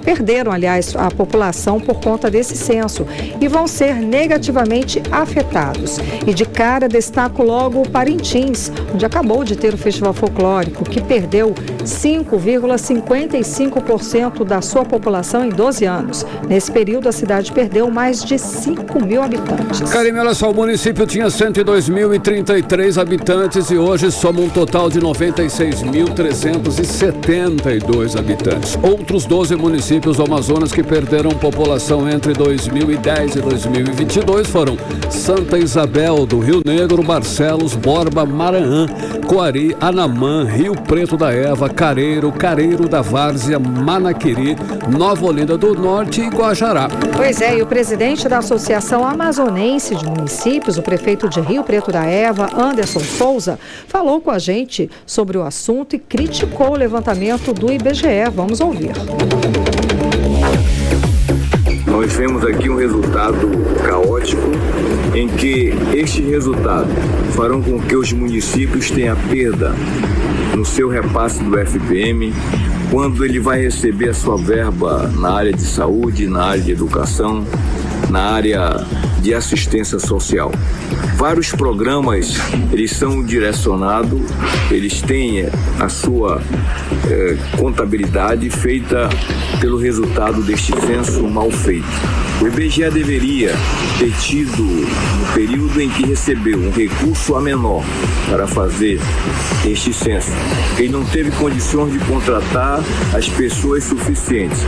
perderam, aliás, a população por conta desse censo e vão ser negativamente afetados. E de cara destaco logo o Parintins, onde acabou de ter o Festival Folclórico, que perdeu 5,55% da sua população em 12 anos. Nesse período, a cidade perdeu mais de 5 mil habitantes. Karine, olha só, o município tinha 102.033 habitantes e hoje soma um total de 96.372 habitantes. Outros 12 municípios do Amazonas que perderam população entre 2010 e 2022 foram Santa Isabel do Rio Negro, Barcelos, Borba, Maranhão, Coari, Anamã, Rio Preto da Eva, Careiro da Várzea, Manaquiri, Nova Olinda do Norte e Guajará. Pois é, e o presidente da Associação Amazonense de Municípios, o prefeito de Rio Preto da Eva, Anderson Souza, falou com a gente sobre o assunto e criticou o levantamento do IBGE. Vamos ouvir. Nós vemos aqui um resultado caótico, em que este resultado farão com que os municípios tenham perda no seu repasse do FPM, quando ele vai receber a sua verba na área de saúde, na área de educação, na área de assistência social. Vários programas, eles são direcionados, eles têm a sua contabilidade feita pelo resultado deste censo mal feito. O IBGE deveria ter tido, no período em que recebeu um recurso a menor para fazer este censo, ele não teve condições de contratar as pessoas suficientes,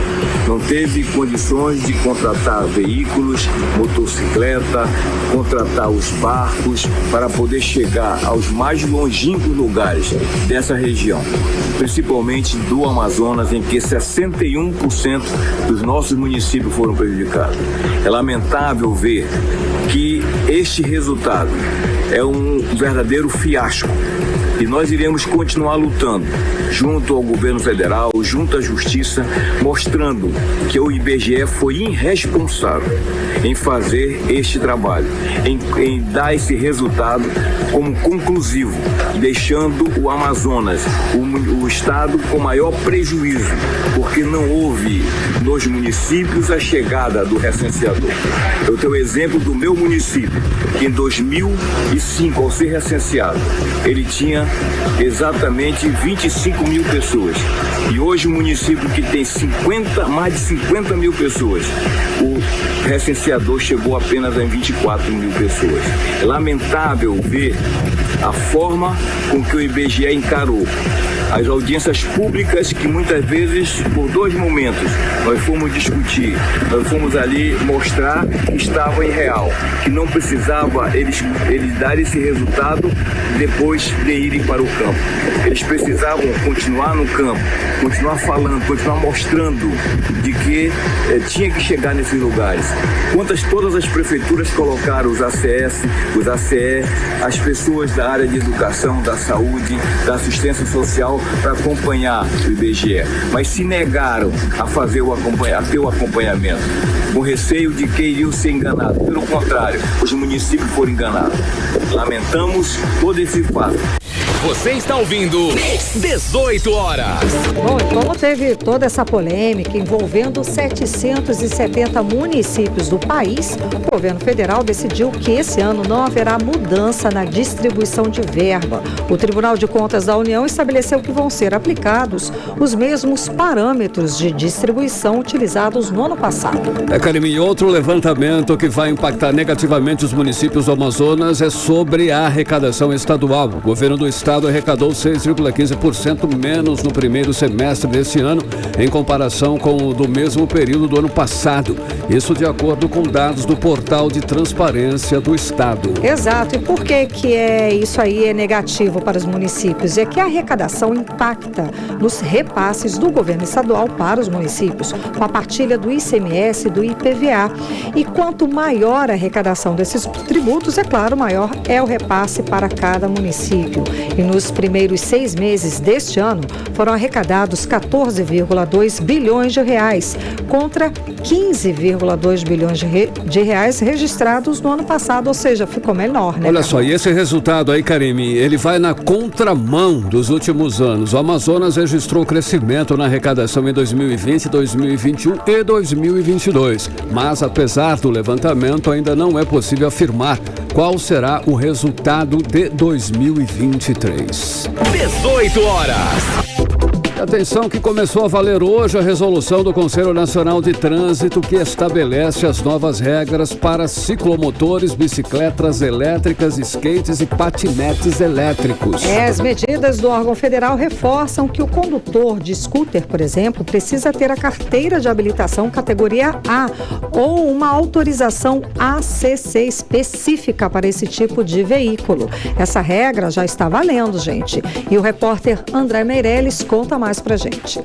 não teve condições de contratar veículos, motocicleta, contratar os barcos para poder chegar aos mais longínquos lugares dessa região, principalmente do Amazonas, em que 61% dos nossos municípios foram prejudicados. É lamentável ver que este resultado é um verdadeiro fiasco. E nós iremos continuar lutando junto ao governo federal, junto à justiça, mostrando que o IBGE foi irresponsável em fazer este trabalho, em dar esse resultado como conclusivo, deixando o Amazonas, o estado com maior prejuízo, porque não houve nos municípios a chegada do recenseador. Eu tenho o exemplo do meu município, que em 2005, ao ser recenseado, ele tinha exatamente 25 mil pessoas. E hoje o município que tem mais de 50 mil pessoas, o recenseador chegou apenas a 24 mil pessoas. É lamentável ver a forma com que o IBGE encarou as audiências públicas, que muitas vezes, por 2 momentos, nós fomos discutir, nós fomos ali mostrar que estava irreal, que não precisava eles dar esse resultado depois de irem para o campo. Eles precisavam continuar no campo, continuar falando, continuar mostrando de que tinha que chegar nesses lugares. Todas as prefeituras colocaram os ACS, os ACE, as pessoas da área de educação, da saúde, da assistência social para acompanhar o IBGE, mas se negaram a ter o acompanhamento, com receio de que iriam ser enganados. Pelo contrário, os municípios foram enganados. Lamentamos todo esse fato. Você está ouvindo 18 horas. Bom, e como teve toda essa polêmica envolvendo 770 municípios do país, o governo federal decidiu que esse ano não haverá mudança na distribuição de verba. O Tribunal de Contas da União estabeleceu que vão ser aplicados os mesmos parâmetros de distribuição utilizados no ano passado. Karine, outro levantamento que vai impactar negativamente os municípios do Amazonas é sobre a arrecadação estadual. O governo do estado estado arrecadou 6,15% menos no primeiro semestre deste ano, em comparação com o do mesmo período do ano passado. Isso de acordo com dados do Portal de Transparência do Estado. Exato. E por que isso aí é negativo para os municípios? É que a arrecadação impacta nos repasses do governo estadual para os municípios, com a partilha do ICMS e do IPVA. E quanto maior a arrecadação desses tributos, é claro, maior é o repasse para cada município. E nos primeiros 6 meses deste ano, foram arrecadados 14,2 bilhões de reais, contra 15,2 bilhões de reais registrados no ano passado, ou seja, ficou menor, né? Olha só, e esse resultado aí, Karime, ele vai na contramão dos últimos anos. O Amazonas registrou crescimento na arrecadação em 2020, 2021 e 2022. Mas, apesar do levantamento, ainda não é possível afirmar qual será o resultado de 2023. 18 horas. Atenção que começou a valer hoje a resolução do Conselho Nacional de Trânsito que estabelece as novas regras para ciclomotores, bicicletas elétricas, skates e patinetes elétricos. As medidas do órgão federal reforçam que o condutor de scooter, por exemplo, precisa ter a carteira de habilitação categoria A ou uma autorização ACC específica para esse tipo de veículo. Essa regra já está valendo, gente. E o repórter André Meirelles conta mais pra gente.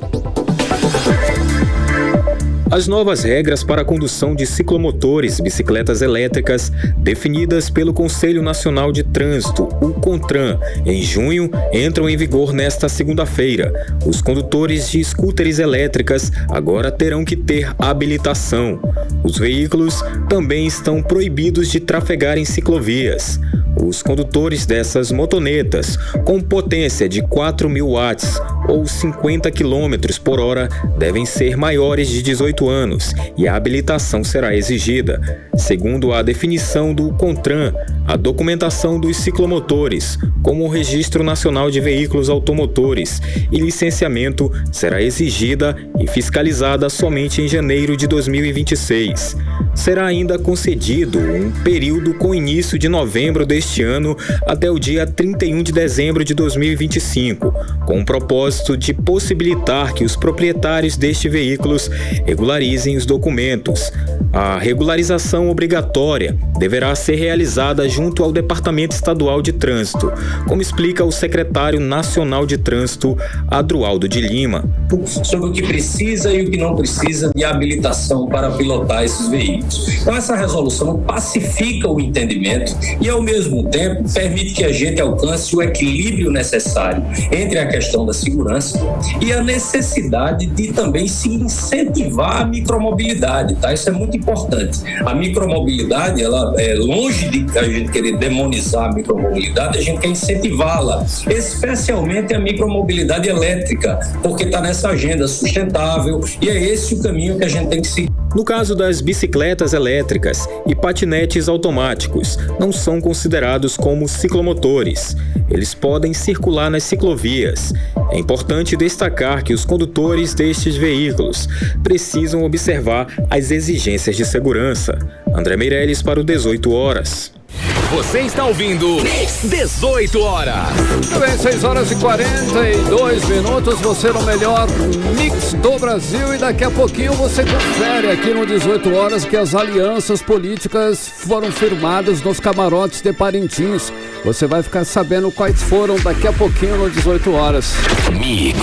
As novas regras para a condução de ciclomotores, bicicletas elétricas, definidas pelo Conselho Nacional de Trânsito, o CONTRAN, em junho, entram em vigor nesta segunda-feira. Os condutores de scooters elétricas agora terão que ter habilitação. Os veículos também estão proibidos de trafegar em ciclovias. Os condutores dessas motonetas, com potência de 4.000 watts ou 50 km por hora, devem ser maiores de 18 anos e a habilitação será exigida. Segundo a definição do CONTRAN, a documentação dos ciclomotores, como o Registro Nacional de Veículos Automotores e licenciamento, será exigida e fiscalizada somente em janeiro de 2026. Será ainda concedido um período com início de novembro deste ano até o dia 31 de dezembro de 2025, com o propósito de possibilitar que os proprietários destes veículos regularizem os documentos. A regularização obrigatória deverá ser realizada junto ao Departamento Estadual de Trânsito, como explica o secretário nacional de Trânsito, Adroaldo de Lima. Sobre o que precisa e o que não precisa de habilitação para pilotar esses veículos. Então, essa resolução pacifica o entendimento e, ao mesmo tempo, permite que a gente alcance o equilíbrio necessário entre a questão da segurança e a necessidade de também se incentivar a micromobilidade, tá? Isso é muito importante. A micromobilidade, ela é longe de a gente querer demonizar a micromobilidade, a gente quer incentivá-la, especialmente a micromobilidade elétrica, porque está nessa agenda sustentável e é esse o caminho que a gente tem que seguir. No caso das bicicletas elétricas e patinetes automáticos, não são considerados como ciclomotores. Eles podem circular nas ciclovias. É importante destacar que os condutores destes veículos precisam observar as exigências de segurança. André Meirelles para o 18 horas. Você está ouvindo 18 horas. Muito bem, 6 horas e 42 minutos. Você no melhor mix do Brasil. E daqui a pouquinho você confere aqui no 18 horas que as alianças políticas foram firmadas nos camarotes de Parintins. Você vai ficar sabendo quais foram daqui a pouquinho no 18 horas. Mix.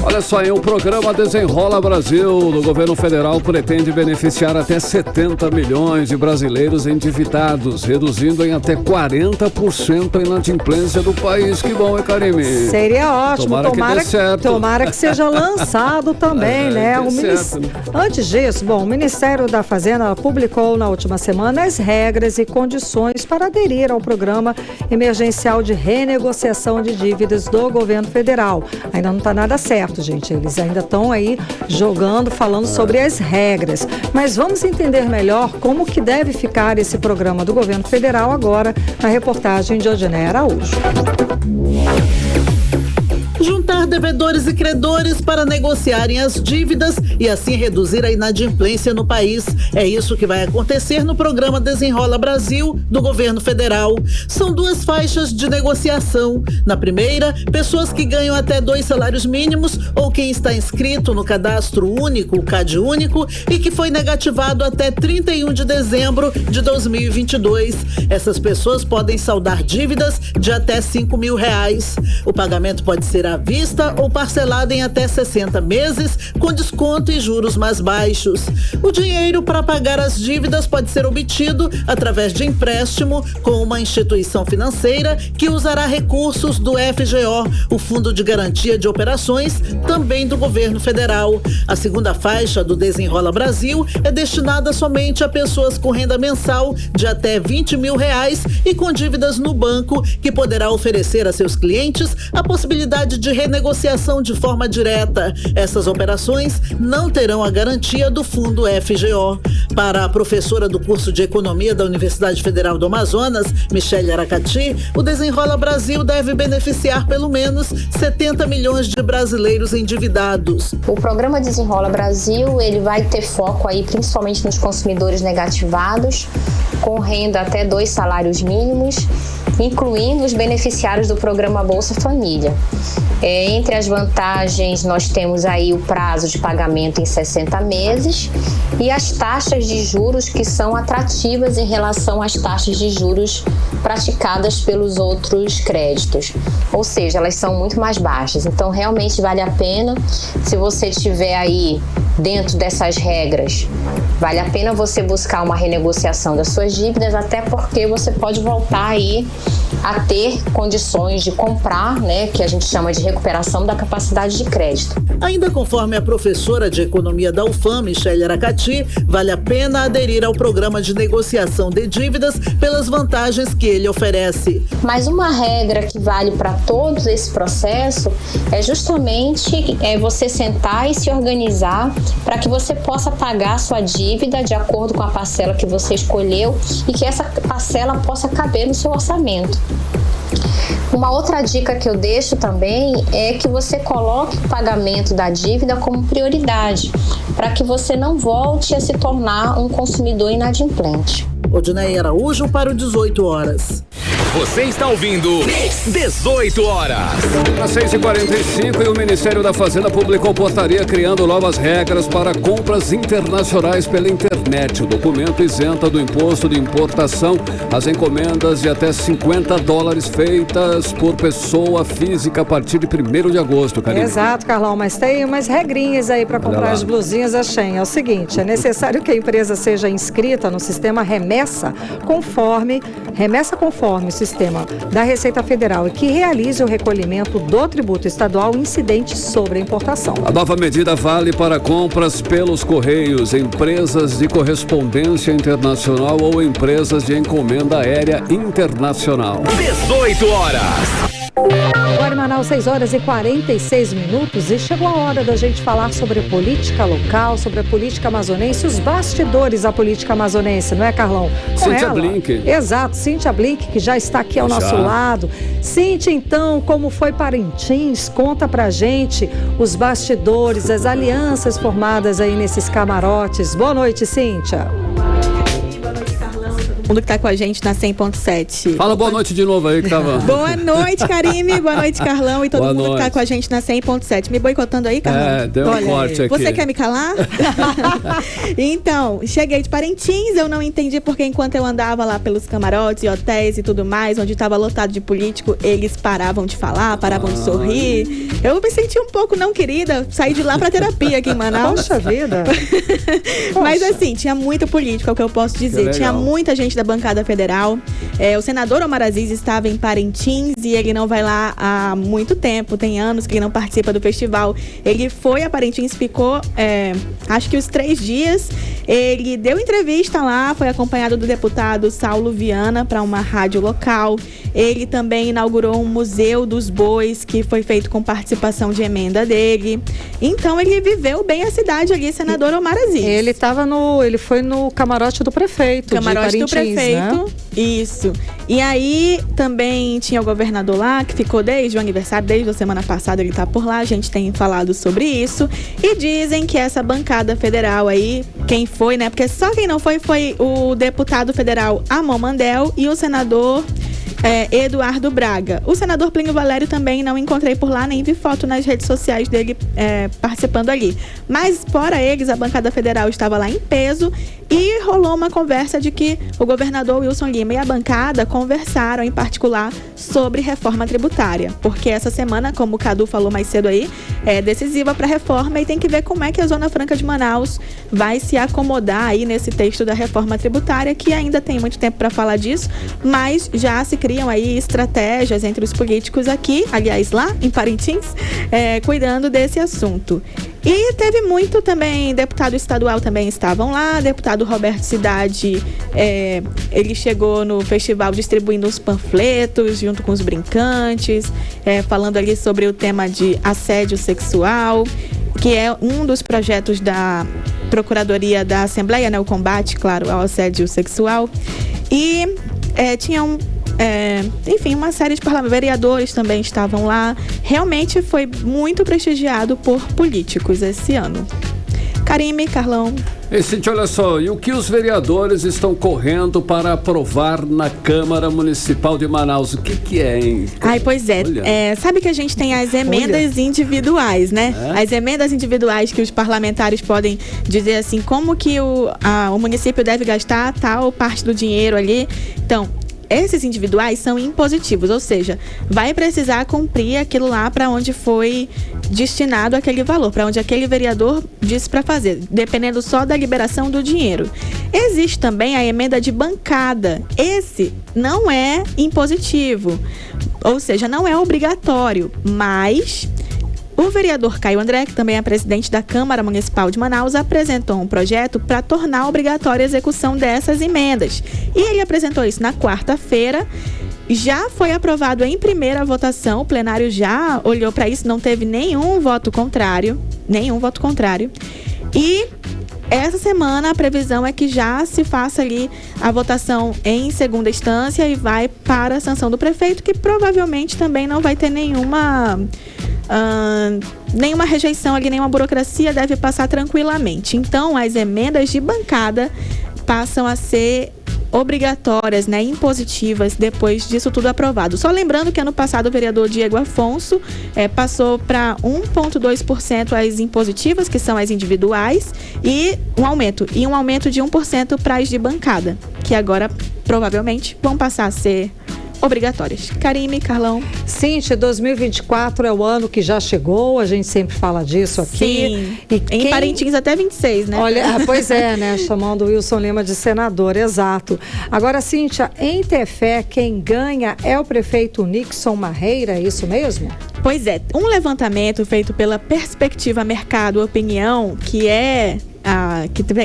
Olha só, o programa Desenrola Brasil do governo federal pretende beneficiar até 70 milhões de brasileiros endividados, reduzindo em até 40% a inadimplência do país. Que bom, hein, Karime? Seria ótimo. Tomara que seja lançado também, né? Antes disso, o Ministério da Fazenda publicou na última semana as regras e condições para aderir ao programa emergencial de renegociação de dívidas do governo federal. Ainda não está nada certo, gente. Eles ainda estão aí falando sobre as regras. Mas vamos entender melhor como que deve ficar esse programa do governo federal agora na reportagem de Odinei Araújo. juntar devedores e credores para negociarem as dívidas e assim reduzir a inadimplência no país. É isso que vai acontecer no programa Desenrola Brasil do governo federal. São 2 faixas de negociação. Na primeira, pessoas que ganham até 2 salários mínimos ou quem está inscrito no Cadastro Único, o CAD Único, e que foi negativado até 31 de dezembro de 2022. Essas pessoas podem saldar dívidas de até R$5 mil. O pagamento pode ser à vista ou parcelado em até 60 meses, com desconto e juros mais baixos. O dinheiro para pagar as dívidas pode ser obtido através de empréstimo com uma instituição financeira que usará recursos do FGO, o Fundo de Garantia de Operações, também do governo federal. A segunda faixa do Desenrola Brasil é destinada somente a pessoas com renda mensal de até R$20 mil e com dívidas no banco, que poderá oferecer a seus clientes a possibilidade de renegociação de forma direta. Essas operações não terão a garantia do Fundo FGO. Para a professora do curso de Economia da Universidade Federal do Amazonas, Michele Aracati, o Desenrola Brasil deve beneficiar pelo menos 70 milhões de brasileiros endividados. O programa Desenrola Brasil, ele vai ter foco aí principalmente nos consumidores negativados, com renda até 2 salários mínimos, incluindo os beneficiários do programa Bolsa Família. Entre as vantagens, nós temos aí o prazo de pagamento em 60 meses e as taxas de juros que são atrativas em relação às taxas de juros praticadas pelos outros créditos. Ou seja, elas são muito mais baixas. Então, realmente vale a pena, se você estiver aí dentro dessas regras, vale a pena você buscar uma renegociação das suas dívidas, até porque você pode voltar aí a ter condições de comprar, né, que a gente chama de recuperação da capacidade de crédito. Ainda conforme a professora de Economia da UFAM, Michele Aracati, vale a pena aderir ao programa de negociação de dívidas pelas vantagens que ele oferece. Mas uma regra que vale para todo esse processo é justamente você sentar e se organizar para que você possa pagar a sua dívida de acordo com a parcela que você escolheu e que essa parcela possa caber no seu orçamento. Uma outra dica que eu deixo também é que você coloque o pagamento da dívida como prioridade, para que você não volte a se tornar um consumidor inadimplente. Odinei Araújo para o 18 horas. Você está ouvindo 18 horas. Às 6h45, e o Ministério da Fazenda publicou portaria criando novas regras para compras internacionais pela internet. O documento isenta do imposto de importação as encomendas de até $50 feitas por pessoa física a partir de 1º de agosto, Karine. Exato, Carlão, mas tem umas regrinhas aí para comprar as blusinhas da Shein. É o seguinte, é necessário que a empresa seja inscrita no sistema remessa conforme o sistema da Receita Federal e que realize o recolhimento do tributo estadual incidente sobre a importação. A nova medida vale para compras pelos Correios, empresas de correspondência internacional ou empresas de encomenda aérea internacional. 18 horas. Agora em Manaus, 6h46 e chegou a hora da gente falar sobre a política local, sobre a política amazonense, os bastidores da política amazonense, não é, Carlão? Cíntia Blink. Exato, Cíntia Blink, que já está aqui ao nosso lado. Cíntia, então, como foi Parintins? Conta pra gente os bastidores, as alianças formadas aí nesses camarotes. Boa noite, Cíntia. Mundo que tá com a gente na 100.7. Fala boa noite de novo aí que tava. Boa noite, Karime. Boa noite, Carlão. E todo mundo que tá com a gente na 100.7. Me boicotando aí, Carlão? Deu um corte aqui. Você quer me calar? Então, cheguei de Parintins. Eu não entendi porque enquanto eu andava lá pelos camarotes e hotéis e tudo mais, onde tava lotado de político, eles paravam de falar, paravam de sorrir. Eu me senti um pouco não querida. Saí de lá pra terapia aqui em Manaus. Poxa vida. Mas assim, tinha muito político, é o que eu posso dizer. Tinha muita gente da bancada federal. O senador Omar Aziz estava em Parintins e ele não vai lá há muito tempo, tem anos que ele não participa do festival. Ele foi a Parintins, ficou acho que os 3 dias. Ele deu entrevista lá, foi acompanhado do deputado Saulo Viana para uma rádio local. Ele também inaugurou um museu dos bois, que foi feito com participação de emenda dele. Então ele viveu bem a cidade ali, senador Omar Aziz. Ele foi no camarote do prefeito. Camarote do prefeito, né? Isso. E aí também tinha o governador lá, que ficou desde o aniversário, desde a semana passada ele tá por lá, a gente tem falado sobre isso. E dizem que essa bancada federal aí, quem foi, né? Porque só quem não foi o deputado federal Amon Mandel e o senador Eduardo Braga. O senador Plínio Valério também não encontrei por lá, nem vi foto nas redes sociais dele participando ali. Mas, fora eles, a bancada federal estava lá em peso e rolou uma conversa de que o governador Wilson Lima e a bancada conversaram em particular sobre reforma tributária. Porque essa semana, como o Cadu falou mais cedo aí, é decisiva para a reforma e tem que ver como é que a Zona Franca de Manaus vai se acomodar aí nesse texto da reforma tributária, que ainda tem muito tempo para falar disso, mas já se criam aí estratégias entre os políticos aqui, aliás lá em Parintins, cuidando desse assunto. E teve muito também, deputado estadual também estavam lá, deputado Roberto Cidade, ele chegou no festival distribuindo uns panfletos junto com os brincantes, falando ali sobre o tema de assédio sexual, que é um dos projetos da Procuradoria da Assembleia, né, o combate, claro, ao assédio sexual. E tinham enfim, uma série de vereadores também estavam lá. Realmente foi muito prestigiado por políticos esse ano. Karime, Carlão. E Cintia, olha só, e o que os vereadores estão correndo para aprovar na Câmara Municipal de Manaus? O que é, hein? Ai, pois sabe que a gente tem as emendas individuais, né? As emendas individuais que os parlamentares podem dizer assim, como que o município deve gastar tal parte do dinheiro ali. Então, esses individuais são impositivos, ou seja, vai precisar cumprir aquilo lá para onde foi destinado aquele valor, para onde aquele vereador disse para fazer, dependendo só da liberação do dinheiro. Existe também a emenda de bancada. Esse não é impositivo, ou seja, não é obrigatório, mas o vereador Caio André, que também é presidente da Câmara Municipal de Manaus, apresentou um projeto para tornar obrigatória a execução dessas emendas. E ele apresentou isso na quarta-feira. Já foi aprovado em primeira votação, o plenário já olhou para isso, não teve nenhum voto contrário. E essa semana a previsão é que já se faça ali a votação em segunda instância e vai para a sanção do prefeito, que provavelmente também não vai ter nenhuma rejeição ali, nenhuma burocracia, deve passar tranquilamente. Então, as emendas de bancada passam a ser obrigatórias, né, impositivas, depois disso tudo aprovado. Só lembrando que ano passado o vereador Diego Afonso passou para 1,2% as impositivas, que são as individuais, e um aumento de 1% para as de bancada, que agora provavelmente vão passar a ser obrigatórias. Karime, Carlão. Cíntia, 2024 é o ano que já chegou, a gente sempre fala disso aqui. Sim, em Parintins até 26, né? Olha, pois é, né? Chamando o Wilson Lima de senador, exato. Agora, Cíntia, em Tefé, quem ganha é o prefeito Nixon Marreira, é isso mesmo? Pois é, um levantamento feito pela Perspectiva Mercado Opinião, que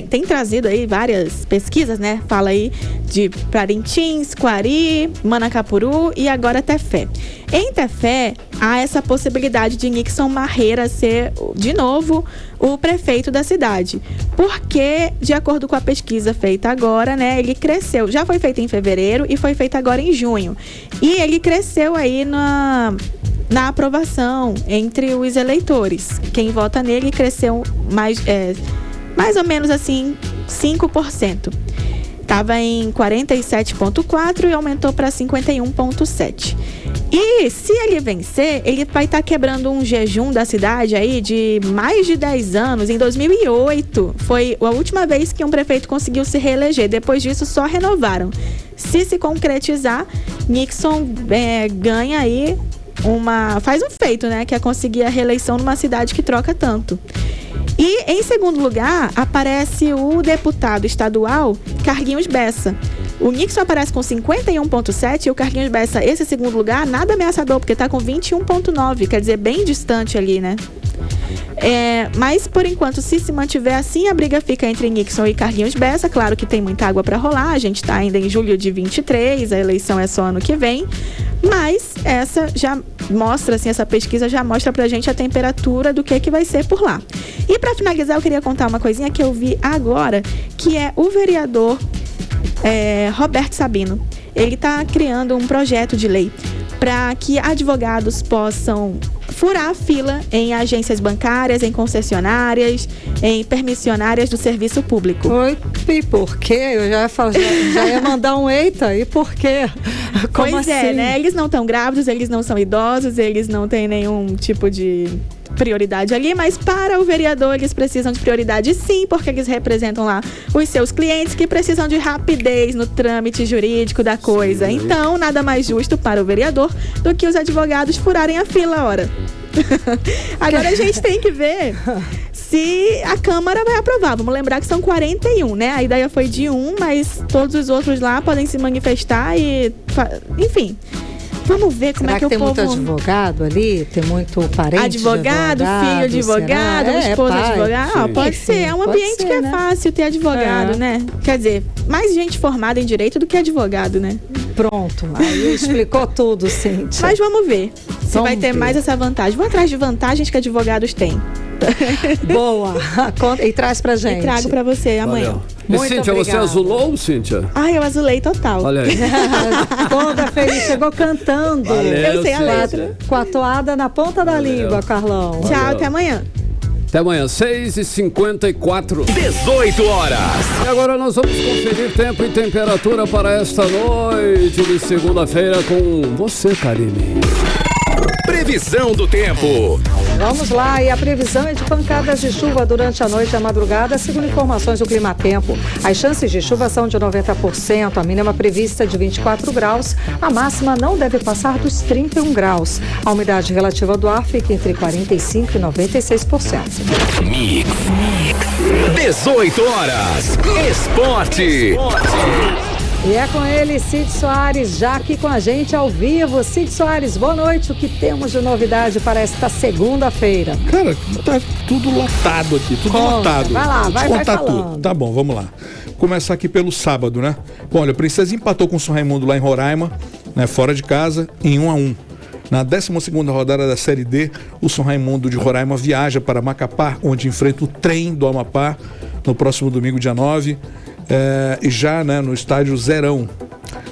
tem trazido aí várias pesquisas, né? Fala aí de Parintins, Quari, Manacapuru e agora Tefé. Em Tefé, há essa possibilidade de Nixon Marreira ser, de novo, o prefeito da cidade. Porque, de acordo com a pesquisa feita agora, né? Ele cresceu, já foi feita em fevereiro e foi feita agora em junho. E ele cresceu aí na aprovação entre os eleitores. Quem vota nele cresceu mais ou menos assim, 5%. Estava em 47,4% e aumentou para 51,7%. E se ele vencer, ele vai estar quebrando um jejum da cidade aí de mais de 10 anos. Em 2008 foi a última vez que um prefeito conseguiu se reeleger. Depois disso, só renovaram. Se concretizar, Nixon ganha aí faz um feito, né? Que é conseguir a reeleição numa cidade que troca tanto. E, em segundo lugar, aparece o deputado estadual Carlinhos Bessa. O Nixon aparece com 51,7% e o Carlinhos Bessa, esse segundo lugar, nada ameaçador, porque está com 21,9%, quer dizer, bem distante ali, né? Mas, por enquanto, se mantiver assim, a briga fica entre Nixon e Carlinhos Bessa. Claro que tem muita água para rolar. A gente está ainda em julho de 23, a eleição é só ano que vem. Mas essa já mostra, assim, essa pesquisa já mostra pra gente a temperatura do que vai ser por lá. E para finalizar, eu queria contar uma coisinha que eu vi agora, que é o vereador Roberto Sabino. Ele está criando um projeto de lei para que advogados possam furar a fila em agências bancárias, em concessionárias, em permissionárias do serviço público. Oi, e por quê? Eu já ia mandar um eita, e por quê? Como pois assim? Né? Eles não estão grávidos, eles não são idosos, eles não têm nenhum tipo de prioridade ali, mas para o vereador eles precisam de prioridade sim, porque eles representam lá os seus clientes que precisam de rapidez no trâmite jurídico da coisa. Sim. Então, nada mais justo para o vereador do que os advogados furarem a fila, ora. Agora a gente tem que ver se a Câmara vai aprovar. Vamos lembrar que são 41, né? A ideia foi de 1, mas todos os outros lá podem se manifestar e... Enfim... Vamos ver como é que o povo... tem muito advogado ali? Tem muito parente advogado, filho de advogado, esposa de advogado? Pode ser. É um ambiente que é fácil ter advogado, né? Quer dizer, mais gente formada em direito do que advogado, né? Pronto. Aí explicou tudo, Cíntia. Mas vamos ver se vai ter mais essa vantagem. Vou atrás de vantagens que advogados têm. Boa. E traz pra gente. E trago pra você amanhã. E Cíntia, você azulou, Cíntia? Eu azulei total. Olha aí. Toda feliz, chegou cantando. Valeu, eu sei a letra. Com a toada na ponta da língua, Carlão. Tchau, até amanhã. Até amanhã, 6h54. 18 horas. E agora nós vamos conferir tempo e temperatura para esta noite de segunda-feira com você, Karine. Previsão do tempo. Vamos lá, e a previsão é de pancadas de chuva durante a noite e a madrugada, segundo informações do Climatempo. As chances de chuva são de 90%, a mínima prevista de 24 graus, a máxima não deve passar dos 31 graus. A umidade relativa do ar fica entre 45% e 96%. Mix. 18 horas. Esporte. E é com ele, Cid Soares, já aqui com a gente ao vivo. Cid Soares, boa noite. O que temos de novidade para esta segunda-feira? Cara, tá tudo lotado aqui, tudo lotado. Vai lá, vai contar falando. tudo. Tá bom, vamos lá. Começar aqui pelo sábado, né? Bom, olha, o Princesa empatou com o São Raimundo lá em Roraima, né, fora de casa, em 1-1. Na 12ª rodada da Série D, o São Raimundo de Roraima viaja para Macapá, onde enfrenta o Trem do Amapá no próximo domingo, dia 9. E já, né, no estádio Zerão.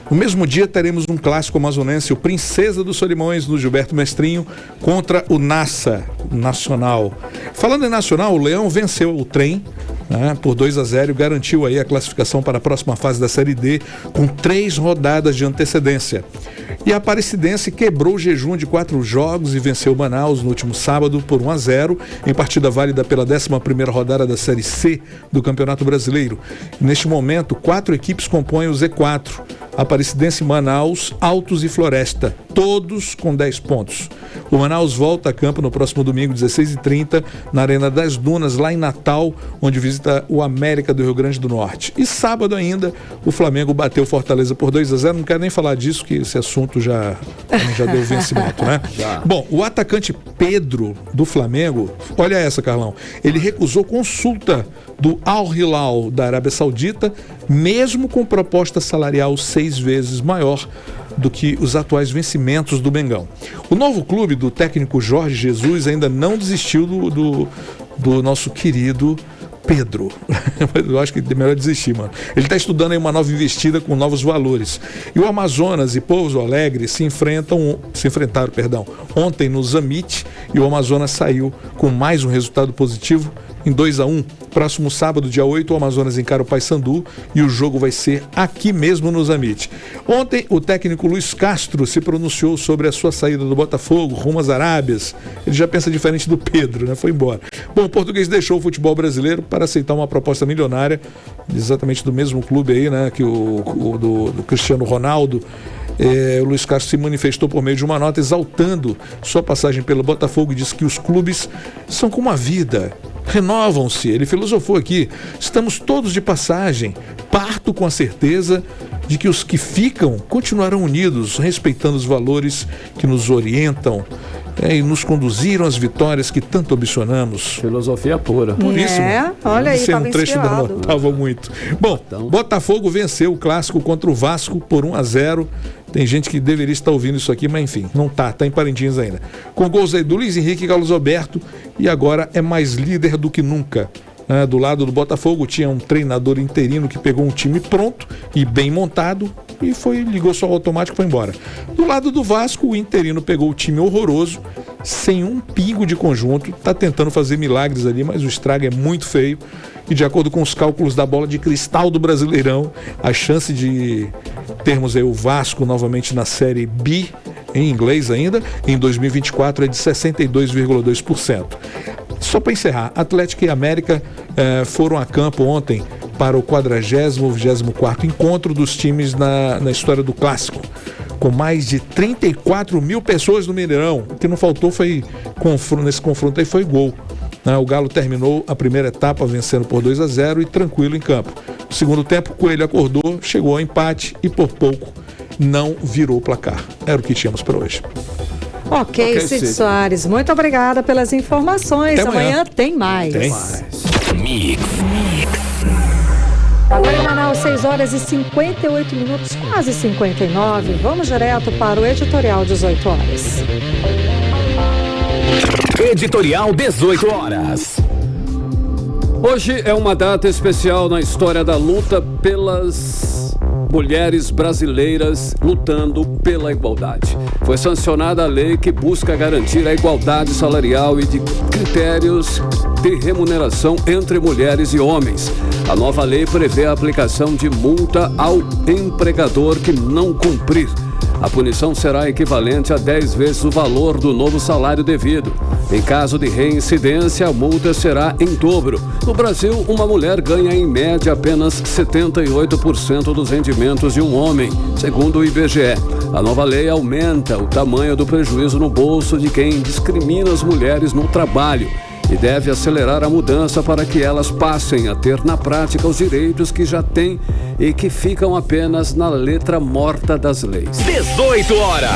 No mesmo dia teremos um clássico amazonense, o Princesa dos Solimões, no Gilberto Mestrinho, contra o Nassa Nacional. Falando em Nacional, o Leão venceu o Trem, né, por 2-0 e garantiu aí a classificação para a próxima fase da Série D com 3 rodadas de antecedência. E a Aparecidense quebrou o jejum de 4 jogos e venceu o Manaus no último sábado por 1-0, em partida válida pela 11ª rodada da Série C do Campeonato Brasileiro. Neste momento, 4 equipes compõem o Z4. Aparecidense, Manaus, Altos e Floresta, todos com 10 pontos. O Manaus volta a campo no próximo domingo, 16h30, na Arena das Dunas, lá em Natal, onde visita o América do Rio Grande do Norte. E sábado ainda, o Flamengo bateu Fortaleza por 2-0. Não quero nem falar disso, que esse assunto já deu vencimento, né? Bom, o atacante Pedro, do Flamengo, olha essa, Carlão, ele recusou consulta do Al Hilal da Arábia Saudita, mesmo com proposta salarial 6 vezes maior do que os atuais vencimentos do Mengão. O novo clube do técnico Jorge Jesus ainda não desistiu do nosso querido Pedro. Eu acho que é melhor desistir, mano. Ele está estudando aí uma nova investida com novos valores. E o Amazonas e Pouso Alegre se enfrentaram ontem no Zamit, e o Amazonas saiu com mais um resultado positivo em 2-1. Próximo sábado, dia 8, o Amazonas encara o Paysandu e o jogo vai ser aqui mesmo no Zamit. Ontem, o técnico Luiz Castro se pronunciou sobre a sua saída do Botafogo rumo às Arábias. Ele já pensa diferente do Pedro, né? Foi embora. Bom, o português deixou o futebol brasileiro para aceitar uma proposta milionária, exatamente do mesmo clube aí, né? Que do Cristiano Ronaldo. O Luiz Castro se manifestou por meio de uma nota exaltando sua passagem pelo Botafogo e disse que os clubes são como a vida, renovam-se. Ele filosofou aqui: estamos todos de passagem, parto com a certeza de que os que ficam continuarão unidos, respeitando os valores que nos orientam. e nos conduziram às vitórias que tanto ambicionamos. Filosofia pura. Puríssimo. Olha aí, Isso é um trecho da inspirado. notava muito. Bom, Botafogo venceu o clássico contra o Vasco por 1-0. Tem gente que deveria estar ouvindo isso aqui, mas enfim, não tá em Parintins ainda. Com gols aí do Luiz Henrique e Carlos Alberto, e agora é mais líder do que nunca. Do lado do Botafogo tinha um treinador interino que pegou um time pronto e bem montado e ligou só o automático e foi embora. Do lado do Vasco, o interino pegou o time horroroso, sem um pingo de conjunto, tá tentando fazer milagres ali, mas o estrago é muito feio. E de acordo com os cálculos da bola de cristal do Brasileirão, a chance de termos aí o Vasco novamente na Série B, em inglês ainda, em 2024 é de 62,2%. Só para encerrar, Atlético e América foram a campo ontem para o 40º encontro dos times na história do Clássico, com mais de 34 mil pessoas no Mineirão. O que não faltou nesse confronto aí foi gol. O Galo terminou a primeira etapa vencendo por 2-0 e tranquilo em campo. No segundo tempo, Coelho acordou, chegou ao empate e por pouco não virou o placar. Era o que tínhamos para hoje. Ok, Cid Soares, muito obrigada pelas informações. Amanhã tem mais. Mix. Agora em Manaus, 6h58, quase 59. Vamos direto para o editorial 18 horas. Editorial 18 horas. Hoje é uma data especial na história da luta pelas mulheres brasileiras lutando pela igualdade. Foi sancionada a lei que busca garantir a igualdade salarial e de critérios de remuneração entre mulheres e homens. A nova lei prevê a aplicação de multa ao empregador que não cumprir. A punição será equivalente a 10 vezes o valor do novo salário devido. Em caso de reincidência, a multa será em dobro. No Brasil, uma mulher ganha em média apenas 78% dos rendimentos de um homem, segundo o IBGE. A nova lei aumenta o tamanho do prejuízo no bolso de quem discrimina as mulheres no trabalho e deve acelerar a mudança para que elas passem a ter na prática os direitos que já têm e que ficam apenas na letra morta das leis. 18 horas.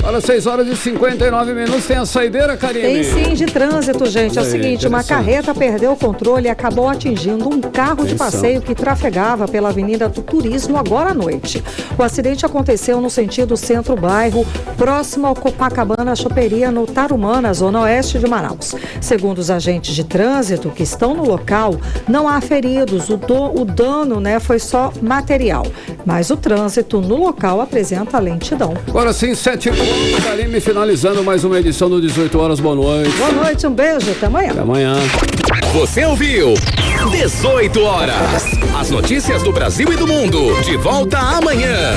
Olha, 6h59, tem a saideira, Karine? Tem sim, de trânsito, gente. É o seguinte, uma carreta perdeu o controle e acabou atingindo um carro de passeio que trafegava pela Avenida do Turismo agora à noite. O acidente aconteceu no sentido centro-bairro, próximo ao Copacabana Choperia, no Tarumã, na zona oeste de Manaus. Segundo os agentes de trânsito que estão no local, não há feridos. O dano, foi só material. Mas o trânsito no local apresenta lentidão. Agora sim, 7h, Karine, finalizando mais uma edição do 18 horas. Boa noite. Boa noite, um beijo, até amanhã. Até amanhã. Você ouviu 18 horas. As notícias do Brasil e do mundo. De volta amanhã.